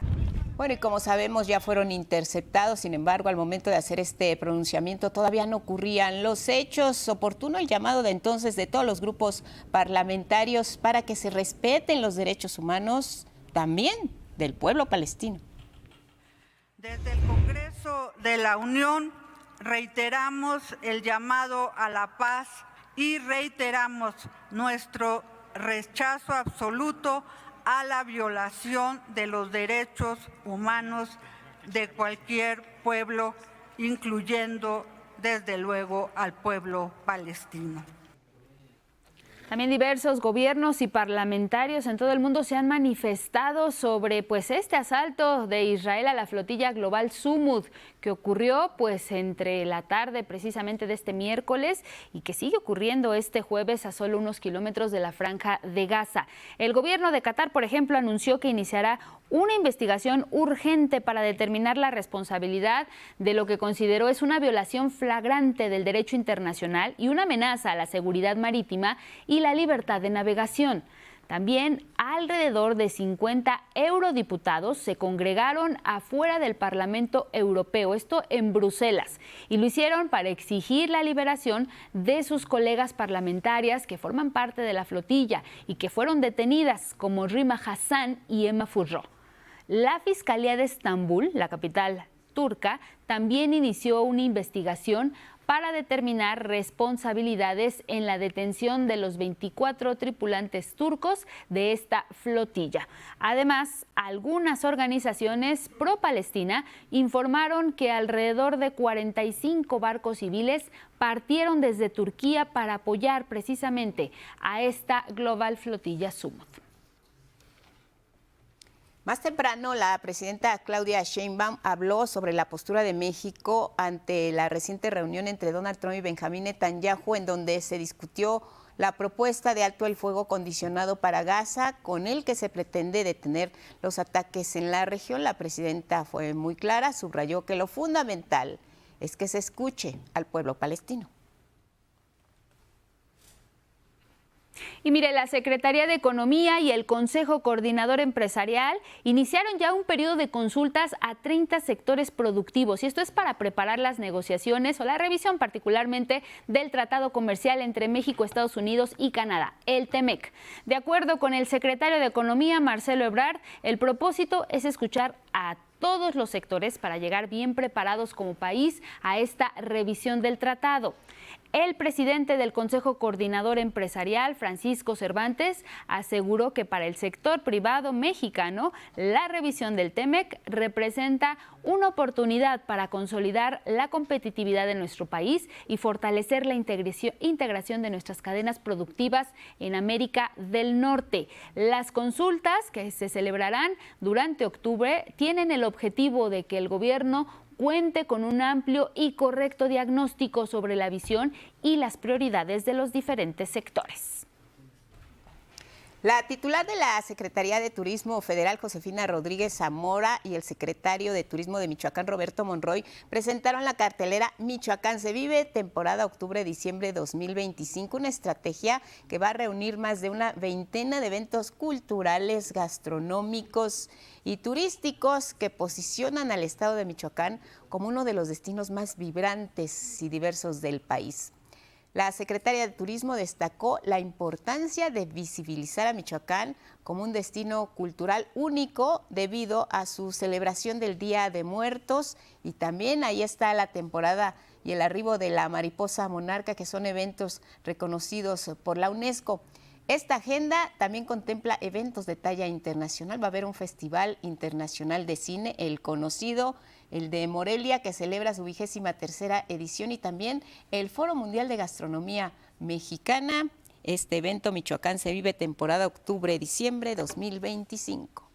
Bueno, y como sabemos ya fueron interceptados, sin embargo, al momento de hacer este pronunciamiento todavía no ocurrían los hechos. Oportuno el llamado de entonces de todos los grupos parlamentarios para que se respeten los derechos humanos también del pueblo palestino. Desde el Congreso de la Unión reiteramos el llamado a la paz y reiteramos nuestro rechazo absoluto a la violación de los derechos humanos de cualquier pueblo, incluyendo desde luego al pueblo palestino. También diversos gobiernos y parlamentarios en todo el mundo se han manifestado sobre este asalto de Israel a la flotilla global Sumud, que ocurrió entre la tarde precisamente de este miércoles y que sigue ocurriendo este jueves a solo unos kilómetros de la Franja de Gaza. El gobierno de Qatar, por ejemplo, anunció que iniciará una investigación urgente para determinar la responsabilidad de lo que consideró es una violación flagrante del derecho internacional y una amenaza a la seguridad marítima y la libertad de navegación. También alrededor de 50 eurodiputados se congregaron afuera del Parlamento Europeo, esto en Bruselas, y lo hicieron para exigir la liberación de sus colegas parlamentarias que forman parte de la flotilla y que fueron detenidas, como Rima Hassan y Emma Furro. La Fiscalía de Estambul, la capital turca, también inició una investigación para determinar responsabilidades en la detención de los 24 tripulantes turcos de esta flotilla. Además, algunas organizaciones pro-Palestina informaron que alrededor de 45 barcos civiles partieron desde Turquía para apoyar precisamente a esta global flotilla Sumud. Más temprano, la presidenta Claudia Sheinbaum habló sobre la postura de México ante la reciente reunión entre Donald Trump y Benjamín Netanyahu, en donde se discutió la propuesta de alto el fuego condicionado para Gaza, con el que se pretende detener los ataques en la región. La presidenta fue muy clara, subrayó que lo fundamental es que se escuche al pueblo palestino. Y mire, la Secretaría de Economía y el Consejo Coordinador Empresarial iniciaron ya un periodo de consultas a 30 sectores productivos, y esto es para preparar las negociaciones o la revisión particularmente del Tratado Comercial entre México, Estados Unidos y Canadá, el TEMEC. De acuerdo con el secretario de Economía, Marcelo Ebrard, el propósito es escuchar a todos los sectores para llegar bien preparados como país a esta revisión del tratado. El presidente del Consejo Coordinador Empresarial, Francisco Cervantes, aseguró que para el sector privado mexicano, la revisión del TEMEC representa una oportunidad para consolidar la competitividad de nuestro país y fortalecer la integración de nuestras cadenas productivas en América del Norte. Las consultas que se celebrarán durante octubre tienen el objetivo de que el gobierno cuente con un amplio y correcto diagnóstico sobre la visión y las prioridades de los diferentes sectores. La titular de la Secretaría de Turismo Federal, Josefina Rodríguez Zamora, y el secretario de Turismo de Michoacán, Roberto Monroy, presentaron la cartelera Michoacán se vive, temporada octubre-diciembre 2025, una estrategia que va a reunir más de una veintena de eventos culturales, gastronómicos y turísticos que posicionan al estado de Michoacán como uno de los destinos más vibrantes y diversos del país. La secretaria de Turismo destacó la importancia de visibilizar a Michoacán como un destino cultural único debido a su celebración del Día de Muertos, y también ahí está la temporada y el arribo de la mariposa monarca, que son eventos reconocidos por la UNESCO. Esta agenda también contempla eventos de talla internacional. Va a haber un Festival Internacional de Cine, el conocido, el de Morelia, que celebra su 23ª edición, y también el Foro Mundial de Gastronomía Mexicana. Este evento Michoacán se vive, temporada octubre-diciembre 2025.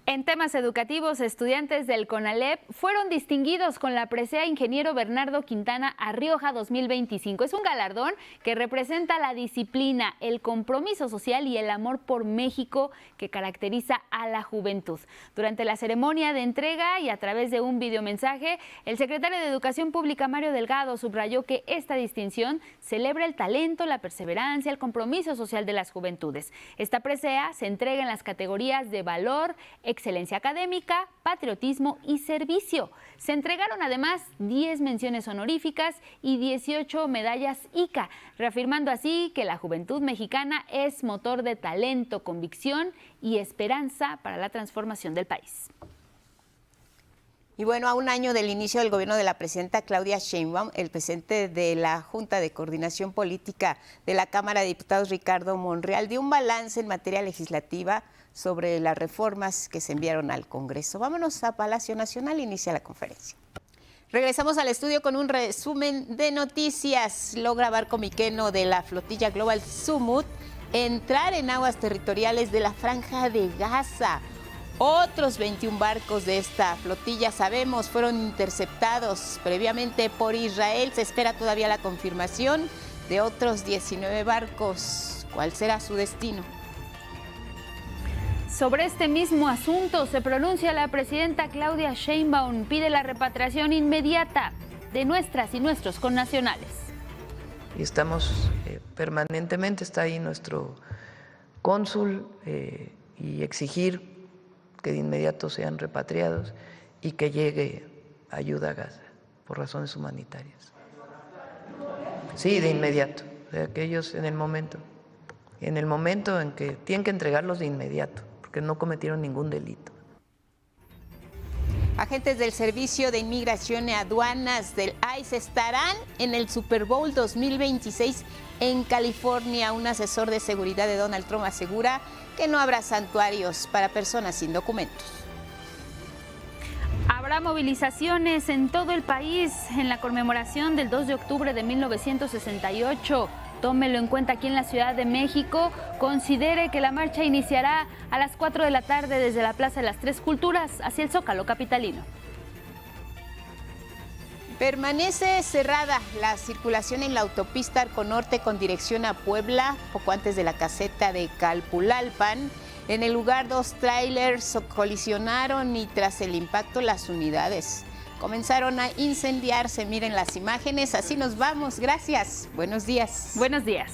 En temas educativos, estudiantes del CONALEP fueron distinguidos con la presea Ingeniero Bernardo Quintana Arrioja 2025. Es un galardón que representa la disciplina, el compromiso social y el amor por México que caracteriza a la juventud. Durante la ceremonia de entrega y a través de un videomensaje, el secretario de Educación Pública, Mario Delgado, subrayó que esta distinción celebra el talento, la perseverancia, el compromiso social de las juventudes. Esta presea se entrega en las categorías de valor, excelencia académica, patriotismo y servicio. Se entregaron además 10 menciones honoríficas y 18 medallas ICA, reafirmando así que la juventud mexicana es motor de talento, convicción y esperanza para la transformación del país. Y bueno, a un año del inicio del gobierno de la presidenta Claudia Sheinbaum, el presidente de la Junta de Coordinación Política de la Cámara de Diputados, Ricardo Monreal, dio un balance en materia legislativa sobre las reformas que se enviaron al Congreso. Vámonos a Palacio Nacional, inicia la conferencia. Regresamos al estudio con un resumen de noticias. Logra barco miqueno de la flotilla Global Summit entrar en aguas territoriales de la Franja de Gaza. Otros 21 barcos de esta flotilla, sabemos, fueron interceptados previamente por Israel. Se espera todavía la confirmación de otros 19 barcos. ¿Cuál será su destino? Sobre este mismo asunto se pronuncia la presidenta Claudia Sheinbaum. Pide la repatriación inmediata de nuestras y nuestros connacionales. Y estamos permanentemente, está ahí nuestro cónsul, y exigir que de inmediato sean repatriados y que llegue ayuda a Gaza por razones humanitarias. Sí, de inmediato, de aquellos en el momento en que tienen que entregarlos de inmediato, porque no cometieron ningún delito. Agentes del Servicio de Inmigración y Aduanas del ICE estarán en el Super Bowl 2026 en California. Un asesor de seguridad de Donald Trump asegura que no habrá santuarios para personas sin documentos. Habrá movilizaciones en todo el país en la conmemoración del 2 de octubre de 1968. Tómelo en cuenta aquí en la Ciudad de México. Considere que la marcha iniciará a las 4 de la tarde desde la Plaza de las Tres Culturas hacia el Zócalo capitalino. Permanece cerrada la circulación en la autopista Arco Norte con dirección a Puebla, poco antes de la caseta de Calpulalpan. En el lugar, 2 tráilers colisionaron y tras el impacto las unidades comenzaron a incendiarse. Miren las imágenes, así nos vamos. Gracias. Buenos días. Buenos días.